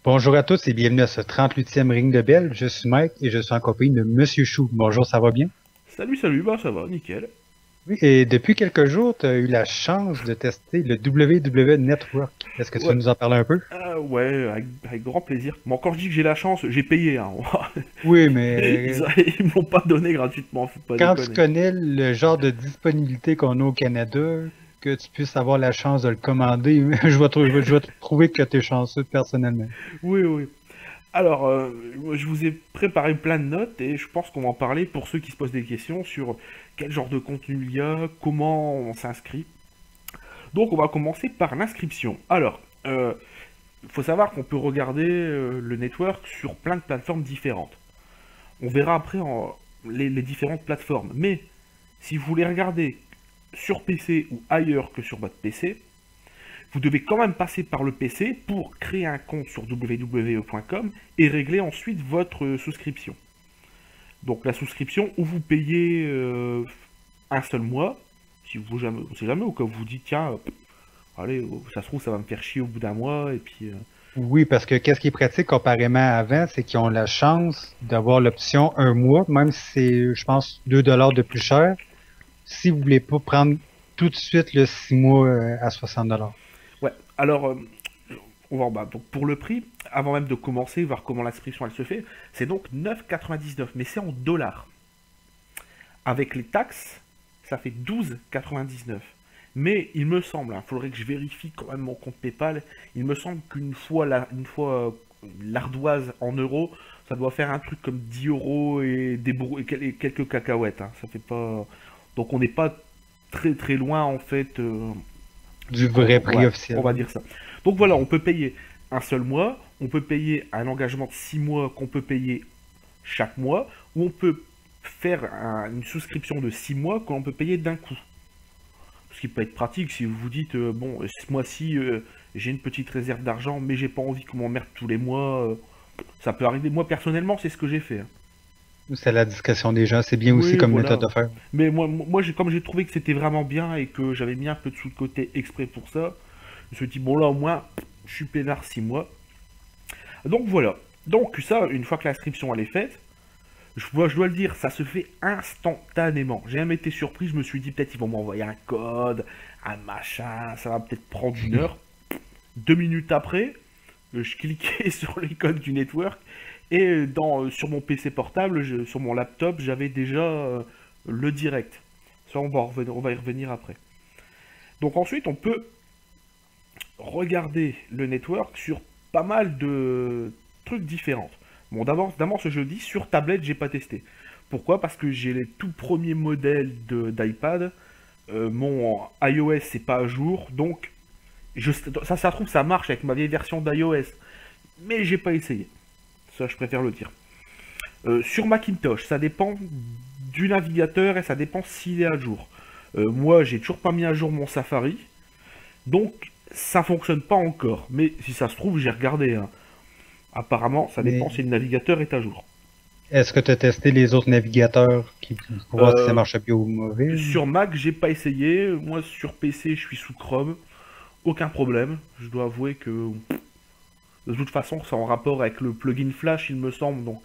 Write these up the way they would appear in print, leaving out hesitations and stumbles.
Bonjour à tous et bienvenue à ce 38e Ring de Bell. Je suis Mike et je suis en compagnie de Monsieur Chou. Bonjour, ça va bien? Salut, salut, bah ça va, nickel. Oui, et depuis quelques jours, tu as eu la chance de tester le WWE Network. Est-ce que tu veux Ouais, nous en parler un peu? ouais, avec grand plaisir. Mais encore je dis que j'ai la chance, j'ai payé, hein. Oui, Ils, mais ils me l'ont pas donné gratuitement, faut pas quand tu déconner. connais le genre de disponibilité qu'on a au Canada, que tu puisses avoir la chance de le commander, je vais trouver que tu es chanceux personnellement. Oui, oui. Alors, je vous ai préparé plein de notes et je pense qu'on va en parler pour ceux qui se posent des questions sur quel genre de contenu il y a, comment on s'inscrit. Donc, on va commencer par l'inscription. Alors, il faut savoir qu'on peut regarder le network sur plein de plateformes différentes. On verra après les différentes plateformes. Mais si vous voulez regarder sur PC ou ailleurs que sur votre PC, vous devez quand même passer par le PC pour créer un compte sur www.com et régler ensuite votre souscription. Donc la souscription où vous payez un seul mois, si vous jamais, on sait jamais, ou quand vous vous dites tiens, allez, ça se trouve ça va me faire chier au bout d'un mois et puis Oui, parce que qu'est-ce qui est pratique comparément à avant, c'est qu'ils ont la chance d'avoir l'option un mois, même si c'est, je pense, 2 $ de plus cher, si vous voulez pas prendre tout de suite le 6 mois à 60 $. ouais. Alors on va en bas. Donc pour le prix, avant même de commencer, voir comment l'inscription elle se fait, c'est donc 9,99, mais c'est en dollars. Avec les taxes, ça fait 12,99. Mais il me semble, il faudrait que je vérifie quand même mon compte PayPal, il me semble qu'une fois l'ardoise en euros, ça doit faire un truc comme 10 euros et quelques cacahuètes, hein. Ça fait pas. Donc on n'est pas très très loin en fait. Du vrai Ouais, prix on va officiel. dire ça. Donc voilà, on peut payer un seul mois, on peut payer un engagement de 6 mois qu'on peut payer chaque mois, ou on peut faire une souscription de 6 mois qu'on peut payer d'un coup. Ce qui peut être pratique si vous vous dites, bon, ce mois-ci, j'ai une petite réserve d'argent, mais j'ai pas envie qu'on m'emmerde tous les mois. Ça peut arriver. Moi, personnellement, c'est ce que j'ai fait, hein. C'est à la discrétion des gens. C'est bien aussi Oui, comme méthode voilà. de faire. Mais moi comme j'ai trouvé que c'était vraiment bien et que j'avais mis un peu de sous de côté exprès pour ça, je me suis dit, bon là, au moins, je suis peinard 6 mois. Donc voilà. Donc ça, une fois que l'inscription elle est faite, je dois le dire, ça se fait instantanément. J'ai même été surpris, je me suis dit peut-être ils vont m'envoyer un code, un machin, ça va peut-être prendre une heure. 2 minutes après, je cliquais sur l'icône du network et sur mon PC portable, sur mon laptop, j'avais déjà le direct. Ça, on va y revenir après. Donc ensuite, on peut regarder le network sur pas mal de trucs différents. Bon, d'abord ce jeudi, sur tablette, j'ai pas testé. Pourquoi? Parce que j'ai les tout premiers modèles d'iPad. Mon iOS, c'est pas à jour. Donc, ça se trouve, ça marche avec ma vieille version d'iOS. Mais j'ai pas essayé. Ça, je préfère le dire. Sur Macintosh, ça dépend du navigateur et ça dépend s'il est à jour. Moi, j'ai toujours pas mis à jour mon Safari. Donc, ça fonctionne pas encore. Mais si ça se trouve, j'ai regardé, hein. Apparemment, ça dépend Mais si le navigateur est à jour. est-ce que tu as testé les autres navigateurs pour voir si ça Euh, marche bien ou mauvais? sur Mac, j'ai pas essayé. Moi, sur PC, je suis sous Chrome. Aucun problème. Je dois avouer que de toute façon, c'est en rapport avec le plugin Flash, il me semble. Donc,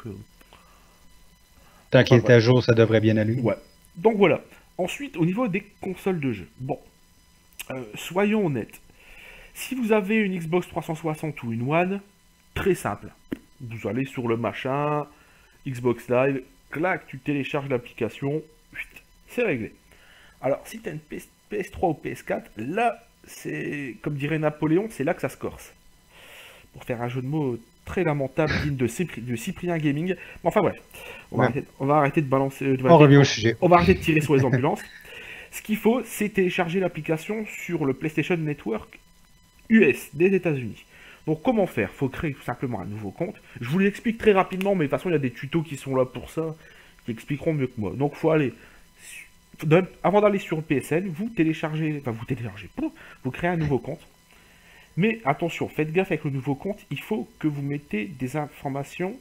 Tant enfin qu'il est voilà. à jour, ça devrait bien aller. Ouais. Donc voilà. Ensuite, au niveau des consoles de jeu. Bon, soyons honnêtes. Si vous avez une Xbox 360 ou une One, très simple. Vous allez sur le machin, Xbox Live, clac, tu télécharges l'application, c'est réglé. Alors, si tu as une PS3 ou PS4, là, c'est, comme dirait Napoléon, c'est là que ça se corse. Pour faire un jeu de mots très lamentable, digne de Cyprien Gaming. Mais enfin bref, Ouais. on va arrêter de balancer, On revient au sujet. on va arrêter de tirer sur les ambulances. Ce qu'il faut, c'est télécharger l'application sur le PlayStation Network US des États-Unis. Donc comment faire? Faut créer tout simplement un nouveau compte. Je vous l'explique très rapidement, mais de toute façon il y a des tutos qui sont là pour ça, qui expliqueront mieux que moi. Donc faut aller, avant d'aller sur le PSN, vous téléchargez, vous créez un nouveau compte. Mais attention, faites gaffe avec le nouveau compte, il faut que vous mettez des informations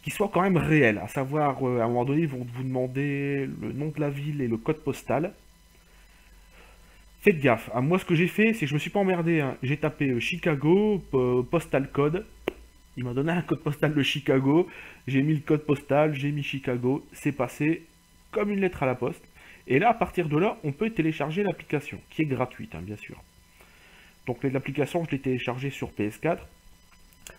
qui soient quand même réelles. À savoir, à un moment donné, ils vont vous demander le nom de la ville et le code postal. Faites gaffe, hein. Moi ce que j'ai fait, c'est que je me suis pas emmerdé, hein. J'ai tapé Chicago, postal code. Il m'a donné un code postal de Chicago. J'ai mis le code postal, j'ai mis Chicago. C'est passé comme une lettre à la poste. Et là, à partir de là, on peut télécharger l'application, qui est gratuite, hein, bien sûr. Donc l'application, je l'ai téléchargée sur PS4.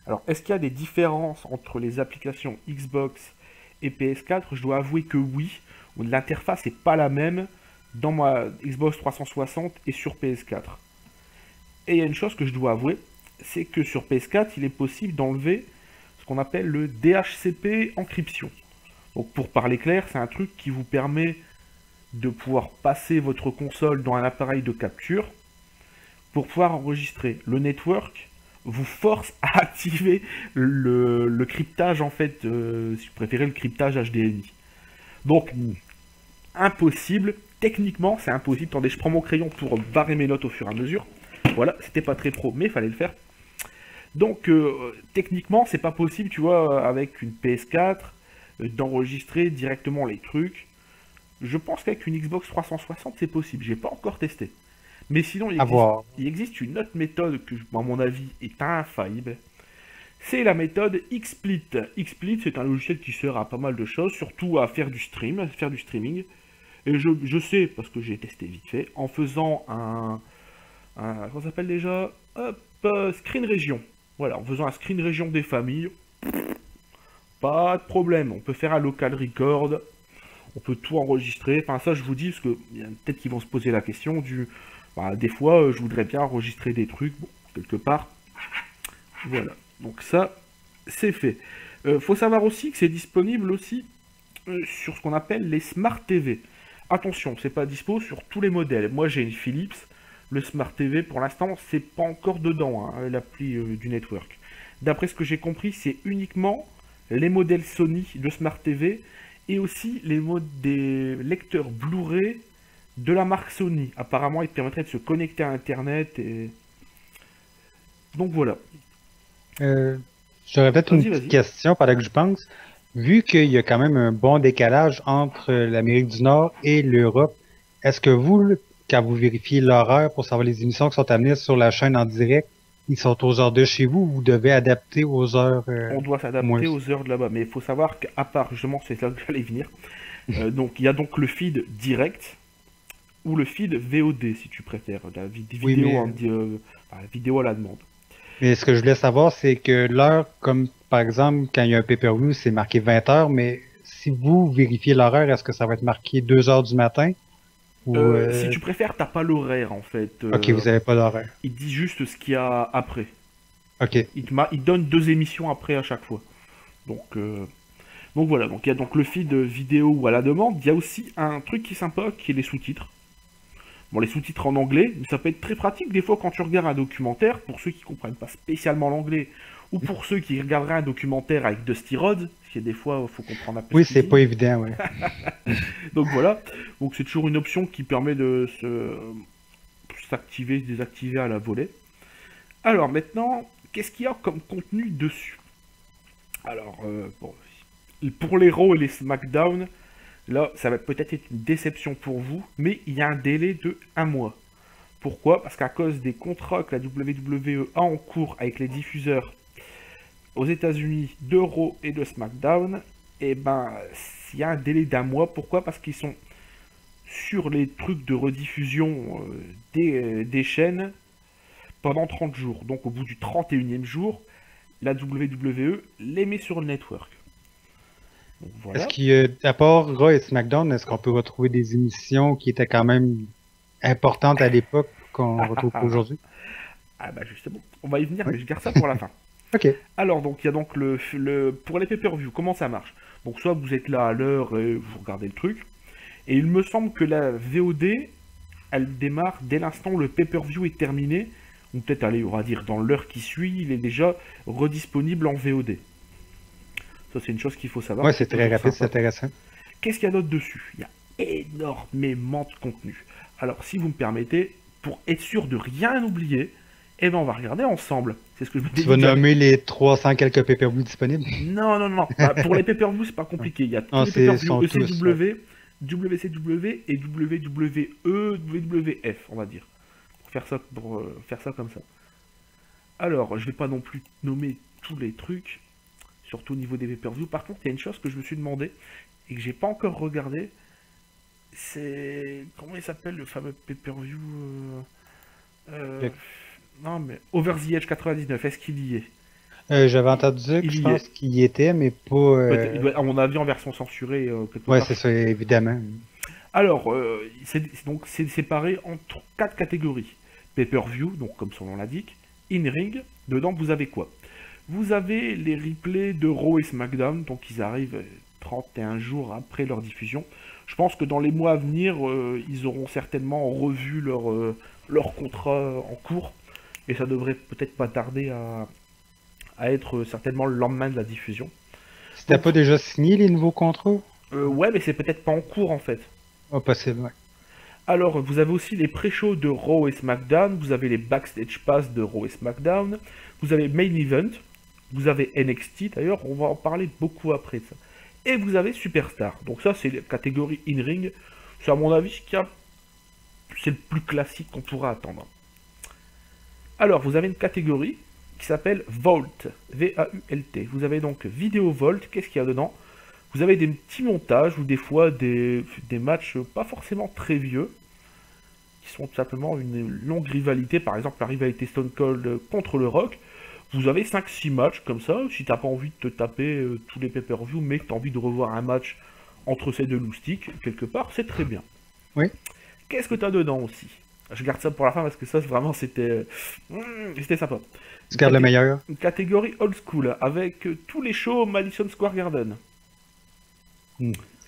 Alors, est-ce qu'il y a des différences entre les applications Xbox et PS4? Je dois avouer que oui. L'interface n'est pas la même dans ma Xbox 360 et sur PS4. Et il y a une chose que je dois avouer, c'est que sur PS4, il est possible d'enlever ce qu'on appelle le DHCP encryption. Donc pour parler clair, c'est un truc qui vous permet de pouvoir passer votre console dans un appareil de capture pour pouvoir enregistrer. Le network vous force à activer le cryptage, en fait, si vous préférez le cryptage HDMI. Donc, impossible. Techniquement, c'est impossible. Attendez, je prends mon crayon pour barrer mes notes au fur et à mesure. Voilà, c'était pas très pro, mais il fallait le faire. Donc, techniquement, c'est pas possible, tu vois, avec une PS4, d'enregistrer directement les trucs. Je pense qu'avec une Xbox 360, c'est possible. J'ai pas encore testé. Mais sinon, il existe une autre méthode que, à mon avis, est infaillible. C'est la méthode XSplit. XSplit, c'est un logiciel qui sert à pas mal de choses, surtout à faire du streaming. Et je sais, parce que j'ai testé vite fait, en faisant comment ça s'appelle déjà? Hop, screen région. Voilà, en faisant un screen région des familles, pas de problème. On peut faire un local record, on peut tout enregistrer. Enfin, ça, je vous dis, parce que peut-être qu'ils vont se poser la question du... Bah, des fois, je voudrais bien enregistrer des trucs, bon, quelque part. Voilà, donc ça, c'est fait. Faut savoir aussi que c'est disponible aussi sur ce qu'on appelle les Smart TV. Attention, c'est pas dispo sur tous les modèles. Moi, j'ai une Philips. Le Smart TV, pour l'instant, c'est pas encore dedans, hein, l'appli du network. D'après ce que j'ai compris, c'est uniquement les modèles Sony de Smart TV et aussi des lecteurs Blu-ray de la marque Sony. Apparemment, il permettrait de se connecter à Internet et... Donc voilà. J'aurais peut-être une petite question pendant que je pense. Vu qu'il y a quand même un bon décalage entre l'Amérique du Nord et l'Europe, est-ce que vous, quand vous vérifiez l'horaire pour savoir les émissions qui sont amenées sur la chaîne en direct, ils sont aux heures de chez vous ou vous devez adapter aux heures On doit s'adapter aux heures de là-bas. Mais il faut savoir qu'à part, justement, c'est là que j'allais venir. Donc il y a donc le feed direct ou le feed VOD, si tu préfères. La vidéo à la demande. Mais ce que je voulais savoir, c'est que l'heure, comme par exemple, quand il y a un pay-per-view, c'est marqué 20 heures, mais si vous vérifiez l'horaire, est-ce que ça va être marqué 2 heures du matin? Ou, si tu préfères, t'as pas l'horaire en fait. Ok, vous avez pas l'horaire. Il dit juste ce qu'il y a après. Ok. Il donne 2 émissions après à chaque fois. Donc voilà, donc il y a donc le feed vidéo ou à la demande. Il y a aussi un truc qui est sympa, qui est les sous-titres. Bon, les sous-titres en anglais, mais ça peut être très pratique des fois quand tu regardes un documentaire, pour ceux qui comprennent pas spécialement l'anglais, ou pour ceux qui regarderaient un documentaire avec Dusty Rhodes, parce qu'il y a des fois, il faut comprendre un peu. Oui, c'est pas évident, ouais. Donc voilà, donc c'est toujours une option qui permet de s'activer, se désactiver à la volée. Alors maintenant, qu'est-ce qu'il y a comme contenu dessus? Alors, bon, pour les Raw et les SmackDown, là, ça va peut-être être une déception pour vous, mais il y a un délai de 1 mois. Pourquoi? Parce qu'à cause des contrats que la WWE a en cours avec les diffuseurs aux États-Unis de Raw et de SmackDown, et ben, il y a un délai d'1 mois. Pourquoi? Parce qu'ils sont sur les trucs de rediffusion des chaînes pendant 30 jours. Donc au bout du 31e jour, la WWE les met sur le network. Voilà. Est-ce qu'il y a, à part Raw et SmackDown, est-ce qu'on peut retrouver des émissions qui étaient quand même importantes à l'époque qu'on retrouve aujourd'hui? Ah bah justement, on va y venir, oui. Mais je garde ça pour la fin. Ok. Alors donc il y a donc pour les pay-per-view, comment ça marche? Donc soit vous êtes là à l'heure et vous regardez le truc, et il me semble que la VOD, elle démarre dès l'instant où le pay-per-view est terminé, ou peut-être allez, on va dire dans l'heure qui suit, il est déjà redisponible en VOD. Ça, c'est une chose qu'il faut savoir. Ouais, c'est très rapide, c'est intéressant. Qu'est-ce qu'il y a d'autre dessus? Il y a énormément de contenu. Alors, si vous me permettez, pour être sûr de rien oublier, eh ben, on va regarder ensemble. C'est ce que je me dis. Tu vas nommer les 300 quelques pay-per-view disponibles? Non, non, non. Bah, pour les pay-per-view, c'est pas compliqué. Il y a tous les pay-per-view ECW, WCW et WWE, WWF, on va dire. faire ça comme ça. Alors, je vais pas non plus nommer tous les trucs, surtout au niveau des pay-per-view. Par contre, il y a une chose que je me suis demandé et que j'ai pas encore regardé. C'est comment il s'appelle le fameux pay-per-view euh, Non mais Over the Edge 99. Est-ce qu'il y est? J'avais entendu dire que Il je y est. pense qu'il y était, mais pas. Il doit, à mon avis, en version censurée quelque Ouais, part. c'est ça, évidemment. Alors, c'est séparé en quatre catégories. Pay-per-view, donc comme son nom l'indique. In-ring, dedans vous avez quoi? Vous avez les replays de Raw et SmackDown, donc ils arrivent 31 jours après leur diffusion. Je pense que dans les mois à venir, ils auront certainement revu leur contrat en cours, et ça devrait peut-être pas tarder à être certainement le lendemain de la diffusion. C'était pas déjà signé les nouveaux contrats? Ouais, mais c'est peut-être pas en cours en fait. Oh, possible, ouais. Alors, vous avez aussi les pré-shows de Raw et SmackDown, vous avez les Backstage Pass de Raw et SmackDown, vous avez Main Event, vous avez NXT, d'ailleurs, on va en parler beaucoup après de ça. Et vous avez Superstar. Donc ça, c'est la catégorie in-ring. C'est à mon avis c'est le plus classique qu'on pourra attendre. Alors, vous avez une catégorie qui s'appelle Vault, V-A-U-L-T. Vous avez donc Vidéo Vault, qu'est-ce qu'il y a dedans? Vous avez des petits montages ou des fois des matchs pas forcément très vieux, qui sont tout simplement une longue rivalité, par exemple la rivalité Stone Cold contre le Rock. Vous avez 5-6 matchs comme ça, si t'as pas envie de te taper tous les pay-per-view, mais que t'as envie de revoir un match entre ces deux loustiques, quelque part, c'est très bien. Oui. Qu'est-ce que t'as dedans aussi? Je garde ça pour la fin parce que ça, vraiment, c'était sympa. Tu gardes le meilleur. Une catégorie old school, avec tous les shows Madison Square Garden.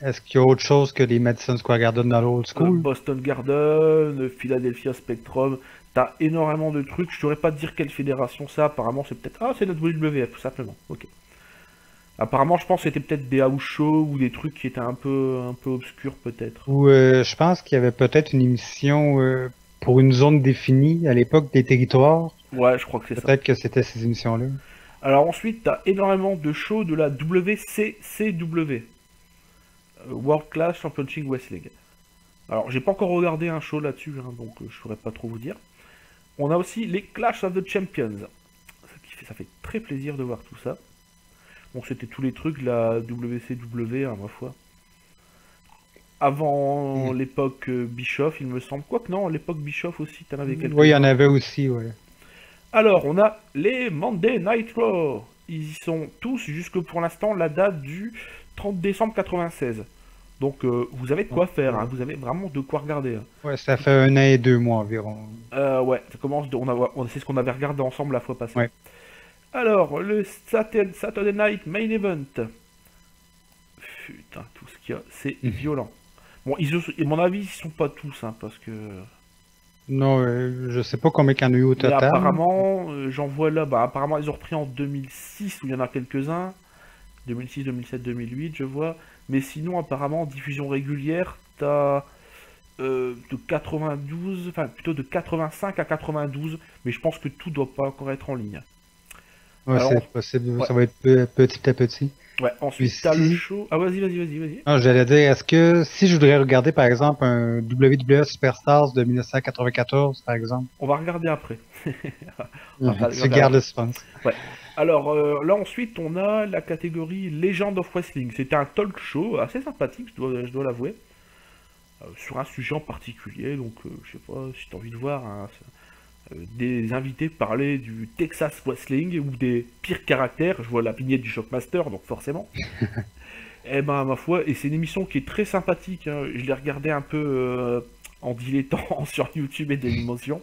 Est-ce qu'il y a autre chose que les Madison Square Garden dans l'old school? Boston Garden, Philadelphia Spectrum, t'as énormément de trucs. Je saurais pas te dire quelle fédération ça. Apparemment, c'est peut-être. Ah, c'est notre WWF, tout simplement. Ok. Apparemment, je pense que c'était peut-être des house shows ou des trucs qui étaient un peu obscurs, peut-être. Ou je pense qu'il y avait peut-être une émission pour une zone définie à l'époque des territoires. Ouais, je crois que c'est ça. Peut-être que c'était ces émissions-là. Alors ensuite, t'as énormément de shows de la WCCW. World Class Championship Wrestling. Alors, j'ai pas encore regardé un show là-dessus, hein, donc je saurais pas trop vous dire. On a aussi les Clash of the Champions. Ça fait très plaisir de voir tout ça. Bon, c'était tous les trucs de la WCW, hein, ma foi. Avant l'époque Bischoff, il me semble. Quoique non, l'époque Bischoff aussi, t'en avais quelques-uns. Oui, il y en avait aussi, ouais. Alors, on a les Monday Night Raw. Ils y sont tous, jusque pour l'instant, la date du 30 décembre 96. Donc, vous avez de quoi faire, hein. Vous avez vraiment de quoi regarder. Hein. Ouais, ça fait 1 an et 2 mois environ. Ouais, ça commence. C'est ce qu'on avait regardé ensemble la fois passée. Ouais. Alors, le Saturday Night Main Event. Putain, tout ce qu'il y a, c'est violent. Bon, à mon avis, ils sont pas tous, hein, parce que. Non, je sais pas combien il y en a eu au Mais total. apparemment, j'en vois là, apparemment ils ont repris en 2006, où il y en a quelques-uns. 2006, 2007, 2008, je vois. Mais sinon, apparemment, en diffusion régulière, t'as de 92, enfin plutôt de 85 à 92, mais je pense que tout doit pas encore être en ligne. Ouais, Alors, c'est possible, ouais. ça va être petit à petit. Ouais, ensuite Puis t'as le si- show. Ah, vas-y. Non, j'allais dire, est-ce que si je voudrais regarder par exemple un WWE Superstars de 1994, par exemple, On va regarder après. On va tu gardes le suspense. Ouais. Alors là ensuite on a la catégorie Legend of Wrestling. C'était un talk show assez sympathique, je dois l'avouer, sur un sujet en particulier. Donc je sais pas si tu as envie de voir des invités parler du Texas Wrestling ou des pires caractères. Je vois la vignette du Shockmaster, donc forcément. Eh ben ma foi, et c'est une émission qui est très sympathique. Hein. Je l'ai regardée un peu en dilettant sur YouTube et Dailymotion.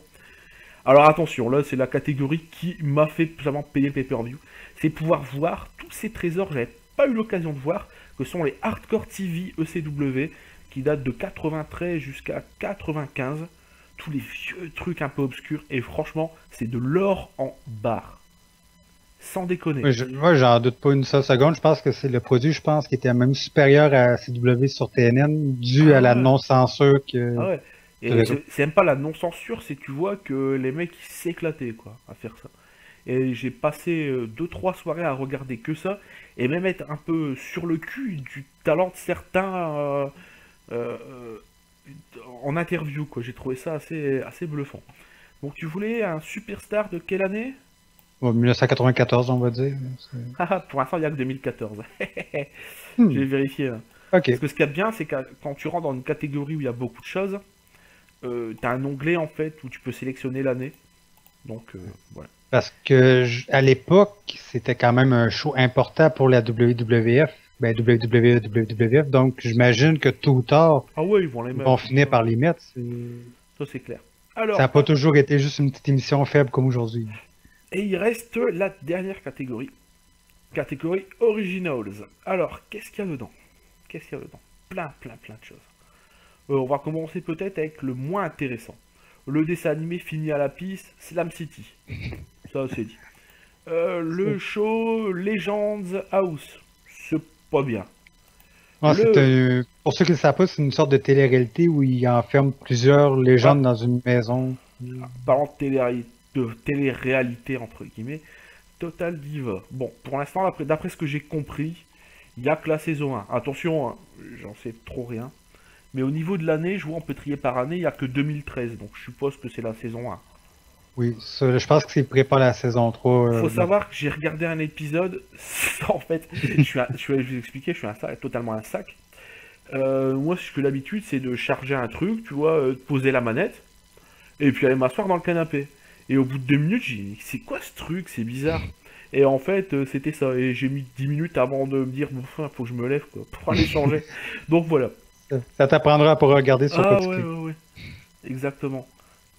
Alors attention, là c'est la catégorie qui m'a fait vraiment payer le pay-per-view. C'est pouvoir voir tous ces trésors que j'avais pas eu l'occasion de voir, que sont les Hardcore TV ECW, qui datent de 93 jusqu'à 95. Tous les vieux trucs un peu obscurs, et franchement, c'est de l'or en barre. Sans déconner. Moi, j'en doute pas une seule seconde. Je pense que c'est le produit, je pense, qui était même supérieur à CW sur TNN, dû à la non-censure que... Ah ouais. Et c'est même pas la non-censure, c'est que tu vois que les mecs ils s'éclataient quoi à faire ça. Et j'ai passé 2-3 soirées à regarder que ça, et même être un peu sur le cul du talent de certains en interview quoi. J'ai trouvé ça assez bluffant. Donc tu voulais un superstar de quelle année? Bon, 1994, on va dire. Haha, pour l'instant, il n'y a que 2014. Je Hmm, vais vérifier là. Parce ok. que ce qu'il y a de bien, c'est que quand tu rentres dans une catégorie où il y a beaucoup de choses, tu as un onglet en fait où tu peux sélectionner l'année. Donc voilà. Parce que à l'époque, c'était quand même un show important pour la WWF. Ben, WWE, WWF. Donc, j'imagine que tôt ou tard, Ah ouais, ils vont les ils vont mettre. finir par les mettre. Ça c'est clair. Ça Alors, n'a pas toujours été juste une petite émission faible comme aujourd'hui. et il reste la dernière catégorie. Catégorie Originals. Alors, qu'est-ce qu'il y a dedans? Qu'est-ce qu'il y a dedans? Plein, plein, plein de choses. On va commencer peut-être avec le moins intéressant. Le dessin animé fini à la piste, Slam City. Ça, c'est dit. Le show Legends House. C'est pas bien. Ah, Le. pour ceux qui ne savent pas, c'est une sorte de télé-réalité où ils enferment plusieurs Voilà, légendes dans une maison. parlant de télé-réalité, entre guillemets, Total Diva. Bon, pour l'instant, d'après ce que j'ai compris, il n'y a que la saison 1. Attention, hein, j'en sais trop rien. Mais au niveau de l'année, je vois on peut trier par année, il n'y a que 2013. Donc je suppose que c'est la saison 1. Oui, ça, je pense que c'est préparé la saison 3. Faut savoir que j'ai regardé un épisode. En fait, je vais vous expliquer, je suis totalement un sac. Moi, ce que l'habitude, c'est de charger un truc, tu vois, de poser la manette, et puis aller m'asseoir dans le canapé. Et au bout de 2 minutes, j'ai dit, c'est quoi ce truc? C'est bizarre. Et en fait, c'était ça. Et j'ai mis 10 minutes avant de me dire, bon, enfin, faut que je me lève, quoi, pour aller changer. Donc voilà. Ça t'apprendra pour regarder sur quoi Ah tu ouais, cliques. ouais, ouais. Exactement.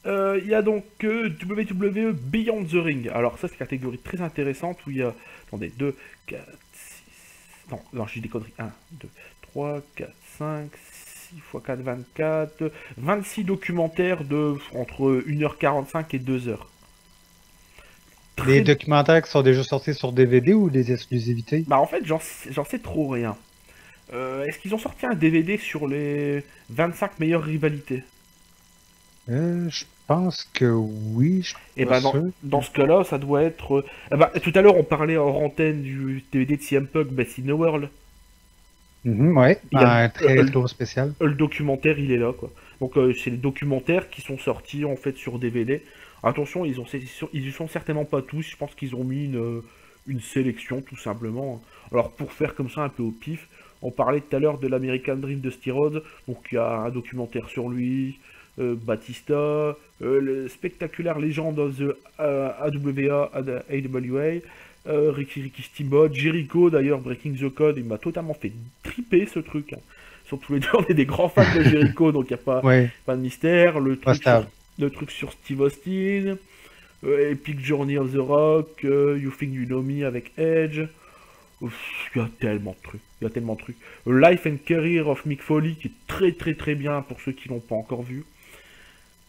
Il y a donc WWE Beyond the Ring. Alors ça, c'est une catégorie très intéressante où il y a, attendez, 2, 4, 6... Non, non, j'ai des conneries. 1, 2, 3, 4, 5, 6 x 4, 24... 26 documentaires de entre 1h45 et 2 heures. Des Très... documentaires qui sont déjà sortis sur DVD ou des exclusivités? Bah en fait, j'en sais trop rien. Est-ce qu'ils ont sorti un DVD sur les 25 meilleures rivalités? Je pense que oui, je suis Et pas ben sûr. dans ce cas-là, ça doit être. Tout à l'heure, on parlait hors antenne du DVD de CM Punk, Best in the World. Ouais, Il y a un très trop spécial. le documentaire, il est là, quoi. Donc, c'est les documentaires qui sont sortis en fait sur DVD. Attention, ils y sont certainement pas tous. Je pense qu'ils ont mis une sélection, tout simplement. Alors, pour faire comme ça un peu au pif, on parlait tout à l'heure de l'American Dream de Styrod. Donc, il y a un documentaire sur lui. Batista, le spectaculaire Legend of the AWA, Ricky Steamboat, Jericho d'ailleurs, Breaking the Code, il m'a totalement fait triper ce truc. Hein. Surtout les deux, on est des grands fans de Jericho, donc il n'y a Ouais, pas de mystère. pas stable. Le truc sur Steve Austin, Epic Journey of the Rock, You Think You Know Me avec Edge. Il y a tellement de trucs. Il y a tellement de trucs. Life and Career of Mick Foley, qui est très très très bien pour ceux qui l'ont pas encore vu.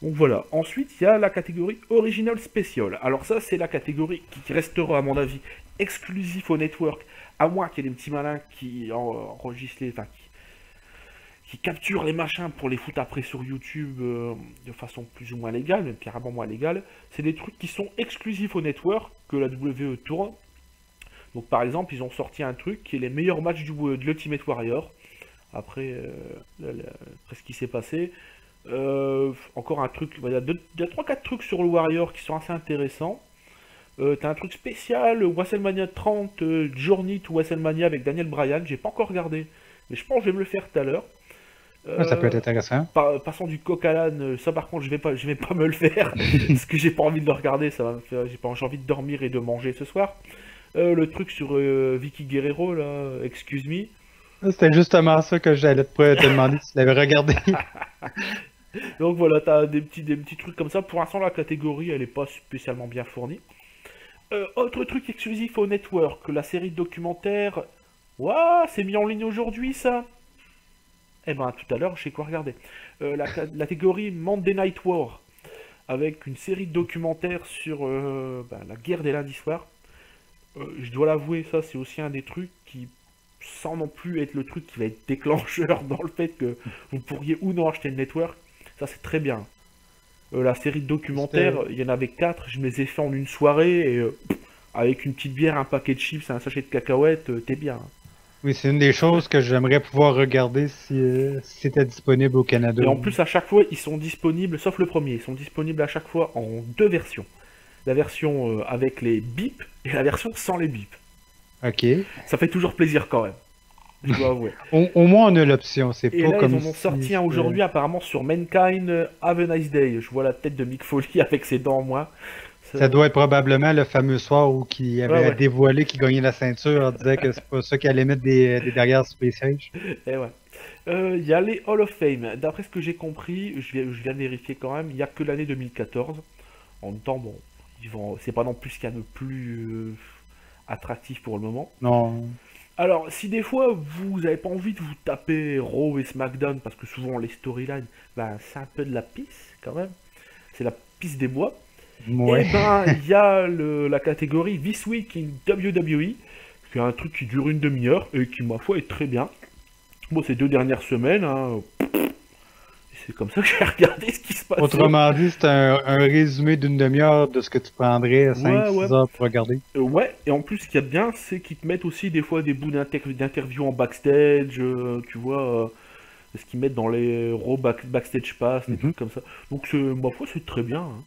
Donc voilà. Ensuite, il y a la catégorie Original Special. Alors ça, c'est la catégorie qui restera, à mon avis, exclusif au network, à moins qu'il y ait des petits malins qui enregistrent qui capturent les machins pour les foutre après sur YouTube de façon plus ou moins légale, même carrément moins légale. C'est des trucs qui sont exclusifs au network, que la WWE tourne. Donc par exemple, ils ont sorti un truc qui est les meilleurs matchs de l'Ultimate Warrior. Après, après ce qui s'est passé. Encore un truc, il y a 3-4 trucs sur le Warrior qui sont assez intéressants. T'as un truc spécial, WrestleMania 30, Journey to WrestleMania avec Daniel Bryan, j'ai pas encore regardé, mais je pense que je vais me le faire tout à l'heure. Ouais, ça peut être intéressant. Passant du coq à l'âne, ça par contre je vais pas me le faire, parce que j'ai pas envie de le regarder, ça va me faire, j'ai envie de dormir et de manger ce soir. Le truc sur Vicky Guerrero, là, Excuse Me. C'était justement ça que j'allais te demander si tu l'avais regardé. Donc voilà, t'as des petits trucs comme ça. Pour l'instant, la catégorie, elle est pas spécialement bien fournie. Autre truc exclusif au network, la série de documentaires. Waouh, c'est mis en ligne aujourd'hui, ça. Eh ben, tout à l'heure, je sais quoi regarder. La catégorie Monday Night War, avec une série de documentaires sur la guerre des lundis soirs. Je dois l'avouer, ça, c'est aussi un des trucs qui, sans non plus être le truc qui va être déclencheur dans le fait que vous pourriez ou non acheter le network, ça c'est très bien. La série de documentaires, il y en avait 4, je me les ai fait en une soirée et avec une petite bière, un paquet de chips, un sachet de cacahuètes, t'es bien. Oui, c'est une des choses que j'aimerais pouvoir regarder si c'était disponible au Canada. Et en plus, à chaque fois, ils sont disponibles, sauf le premier, ils sont disponibles à chaque fois en deux versions. La version avec les bips et la version sans les bips. OK. Ça fait toujours plaisir quand même, je dois avouer. Au moins, on a l'option. C'est Et pas là, ils comme en ont si sorti un c'était- aujourd'hui, apparemment, sur Mankind, Have a Nice Day. Je vois la tête de Mick Foley avec ses dents en moins. Ça doit être probablement le fameux soir où il Ouais, avait ouais. dévoilé qu'il gagnait la ceinture en disant que c'est pas ça qu'il allait mettre des derrière sur les sièges. Et ouais. Il y a les Hall of Fame. D'après ce que j'ai compris, je viens de vérifier quand même, il n'y a que l'année 2014. En même temps, bon, c'est pas non plus ce qu'il y a de plus attractif pour le moment. Non. Alors, si des fois vous n'avez pas envie de vous taper Raw et SmackDown, parce que souvent les storylines, ben, c'est un peu de la pisse quand même, c'est la pisse des bois, et Ouais. ben il y a la catégorie This Week in WWE, qui est un truc qui dure une demi-heure et qui, ma foi, est très bien. Bon, ces 2 dernières semaines, hein, c'est comme ça que j'ai regardé ce qui se passait. Autrement dit, c'est un résumé d'une demi-heure de ce que tu prendrais Ouais, ouais. 5-6 heures pour regarder. Ouais, et en plus, ce qu'il y a de bien, c'est qu'ils te mettent aussi des fois des bouts d'interviews en backstage, tu vois, ce qu'ils mettent dans les Raw Backstage Pass, des Mhm. trucs comme ça. Donc, ma foi, c'est très bien, hein.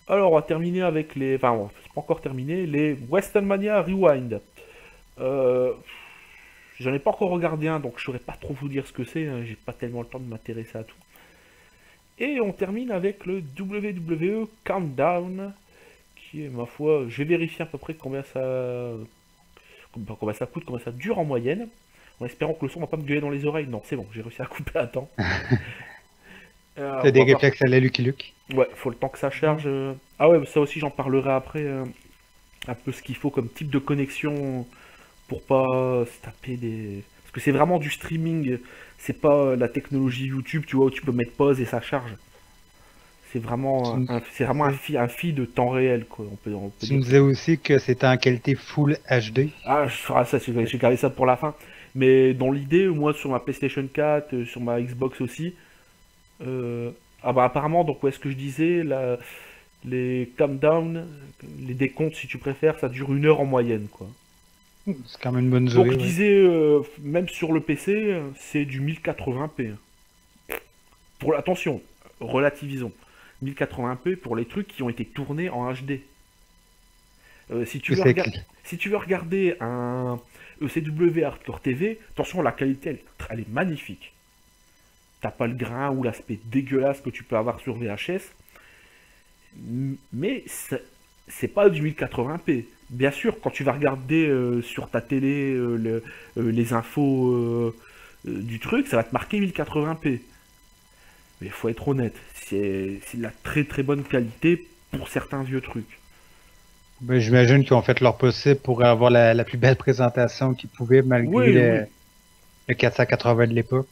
Alors, on va terminer avec les. Enfin, bon, c'est pas encore terminé, les WrestleMania Rewind. Euh, J'en ai pas encore regardé un, donc je saurais pas trop vous dire ce que c'est, hein, j'ai pas tellement le temps de m'intéresser à tout. Et on termine avec le WWE Countdown, qui est, ma foi, je vais vérifier à peu près combien ça coûte, combien ça dure en moyenne, en espérant que le son va pas me gueuler dans les oreilles. Non, c'est bon, j'ai réussi à couper à temps. T'as On des va voir. réflexes à la Lucky Luke. Ouais, faut le temps que ça charge. Ah ouais, ça aussi j'en parlerai après, un peu ce qu'il faut comme type de connexion pour pas se taper des... Parce que c'est vraiment du streaming, c'est pas la technologie YouTube, tu vois, où tu peux mettre pause et ça charge. Tu, me C'est vraiment un feed temps réel, quoi, on peut tu me dire ça. disais aussi que c'était en qualité Full HD. Ah, je ferai ça, j'ai gardé ça pour la fin. Mais dans l'idée, moi, sur ma PlayStation 4, sur ma Xbox aussi, ah bah apparemment, donc, ouais, ce que je disais, les countdown, les décomptes, si tu préfères, ça dure 1 heure en moyenne, quoi. C'est quand même une bonne Donc durée, je ouais. disais, même sur le PC, c'est du 1080p. Attention, relativisons. 1080p pour les trucs qui ont été tournés en HD. Si tu Oui, veux c'est si tu veux regarder un ECW Hardcore TV, attention, la qualité, elle est magnifique. T'as pas le grain ou l'aspect dégueulasse que tu peux avoir sur VHS, mais c'est pas du 1080p. Bien sûr, quand tu vas regarder sur ta télé les infos du truc, ça va te marquer 1080p. Mais il faut être honnête, c'est de la très très bonne qualité pour certains vieux trucs. Ben, j'imagine qu'ils ont fait leur possible pour avoir la plus belle présentation qu'ils pouvaient malgré Oui, oui, le 480 de l'époque.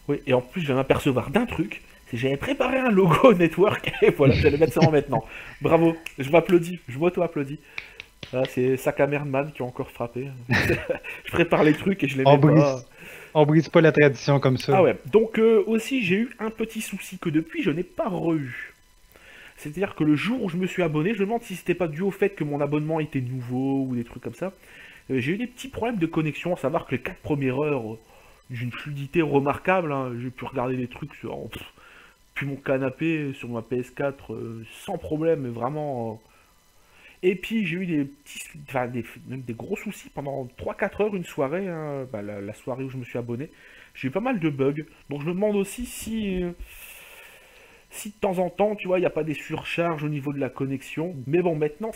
oui. Et en plus, je viens m'apercevoir d'un truc, c'est que j'avais préparé un logo network, et voilà, j'allais mettre ça en maintenant. Bravo, je m'applaudis, je m'auto-applaudis. Ah, c'est Sakamerman qui a encore frappé. Je prépare les trucs et je les On mets pas. brise, on brise pas la tradition comme ça. Ah ouais, donc aussi j'ai eu un petit souci que depuis je n'ai pas re-eu. C'est-à-dire que le jour où je me suis abonné, je me demande si c'était pas dû au fait que mon abonnement était nouveau ou des trucs comme ça. J'ai eu des petits problèmes de connexion, à savoir que les 4 premières heures, d'une fluidité remarquable, hein, j'ai pu regarder des trucs depuis mon canapé sur ma PS4 sans problème, mais vraiment. Et puis j'ai eu des petits, enfin, même des gros soucis pendant 3-4 heures une soirée, hein, bah, la soirée où je me suis abonné. J'ai eu pas mal de bugs, donc je me demande aussi si de temps en temps, tu vois, il n'y a pas des surcharges au niveau de la connexion. Mais bon, maintenant,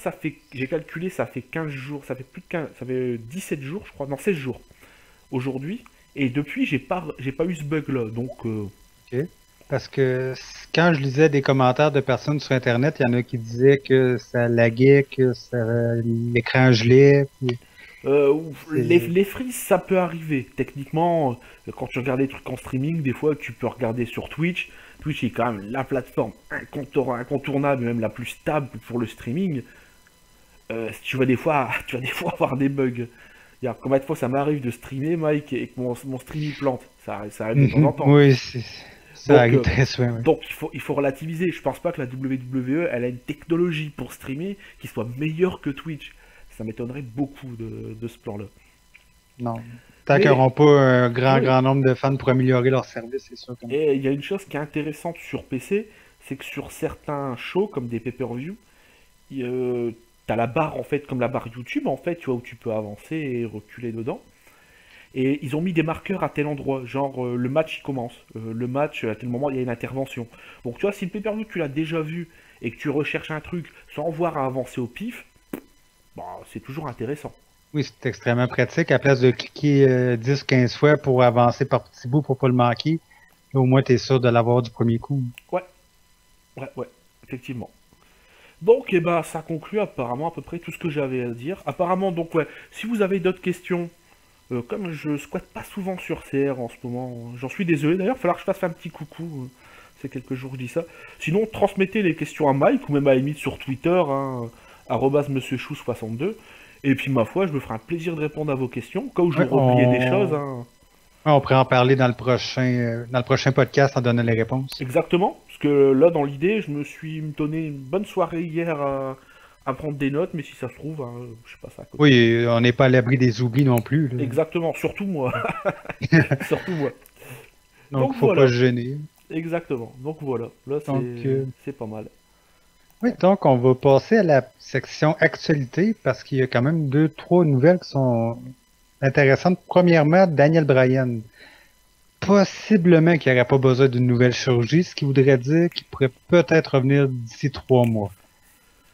j'ai calculé, ça fait 15 jours, ça fait plus de 15, ça fait 17 jours, je crois, non, 16 jours aujourd'hui. Et depuis, j'ai pas eu ce bug-là, donc Ok. Parce que quand je lisais des commentaires de personnes sur Internet, il y en a qui disaient que ça laguait, que l'écran gelait. Puis c'est- les frises, ça peut arriver. Techniquement, quand tu regardes des trucs en streaming, des fois, tu peux regarder sur Twitch. Twitch est quand même la plateforme incontournable, même la plus stable pour le streaming. Tu vas des fois, tu vas des fois avoir des bugs. Combien de fois ça m'arrive de streamer, Mike, et que mon stream il plante. Ça arrive de temps en Mhm. temps. Oui, ça Donc, arrive très souvent. Oui. donc il faut relativiser. Je pense pas que la WWE, elle a une technologie pour streamer qui soit meilleure que Twitch. Ça m'étonnerait beaucoup de ce plan-là. Non. Tant qu'ils Mais n'auront pas un oui. grand nombre de fans pour améliorer leur service, c'est sûr que non. Et il y a une chose qui est intéressante sur PC, c'est que sur certains shows, comme des pay-per-view, t'as la barre, en fait, comme la barre YouTube, en fait, tu vois, où tu peux avancer et reculer dedans. Et ils ont mis des marqueurs à tel endroit, genre le match il commence, le match à tel moment il y a une intervention. Donc tu vois, si le pay-per-view tu l'as déjà vu et que tu recherches un truc sans voir à avancer au pif, bah, c'est toujours intéressant. Oui, c'est extrêmement pratique. À place de cliquer 10 ou 15 fois pour avancer par petits bouts pour pas le manquer, là, au moins tu es sûr de l'avoir du premier coup. Ouais, ouais, effectivement. Donc, eh ben, ça conclut apparemment à peu près tout ce que j'avais à dire. Apparemment, donc, ouais, si vous avez d'autres questions, comme je squatte pas souvent sur CR en ce moment, j'en suis désolé d'ailleurs, il va falloir que je fasse un petit coucou. C'est quelques jours que je dis ça. Sinon, transmettez les questions à Mike ou même à la limite sur Twitter, hein, @monsieurchou62. Et puis, ma foi, je me ferai un plaisir de répondre à vos questions. Au cas où Ouais, j'aurais oublié des choses, hein. on pourrait en parler dans le prochain podcast en donnant les réponses. Exactement. Parce que là, dans l'idée, je me suis donné une bonne soirée hier à prendre des notes, mais si ça se trouve, hein, je sais pas ça à côté. Oui, on n'est pas à l'abri des oublis non plus, là. Exactement, surtout moi. Surtout moi. Donc, Donc faut pas voilà, se gêner. exactement. Donc voilà, là Donc, c'est pas mal. oui, donc on va passer à la section actualité parce qu'il y a quand même deux, trois nouvelles qui sont intéressantes. Premièrement, Daniel Bryan. Possiblement qu'il n'y aurait pas besoin d'une nouvelle chirurgie, ce qui voudrait dire qu'il pourrait peut-être revenir d'ici 3 mois.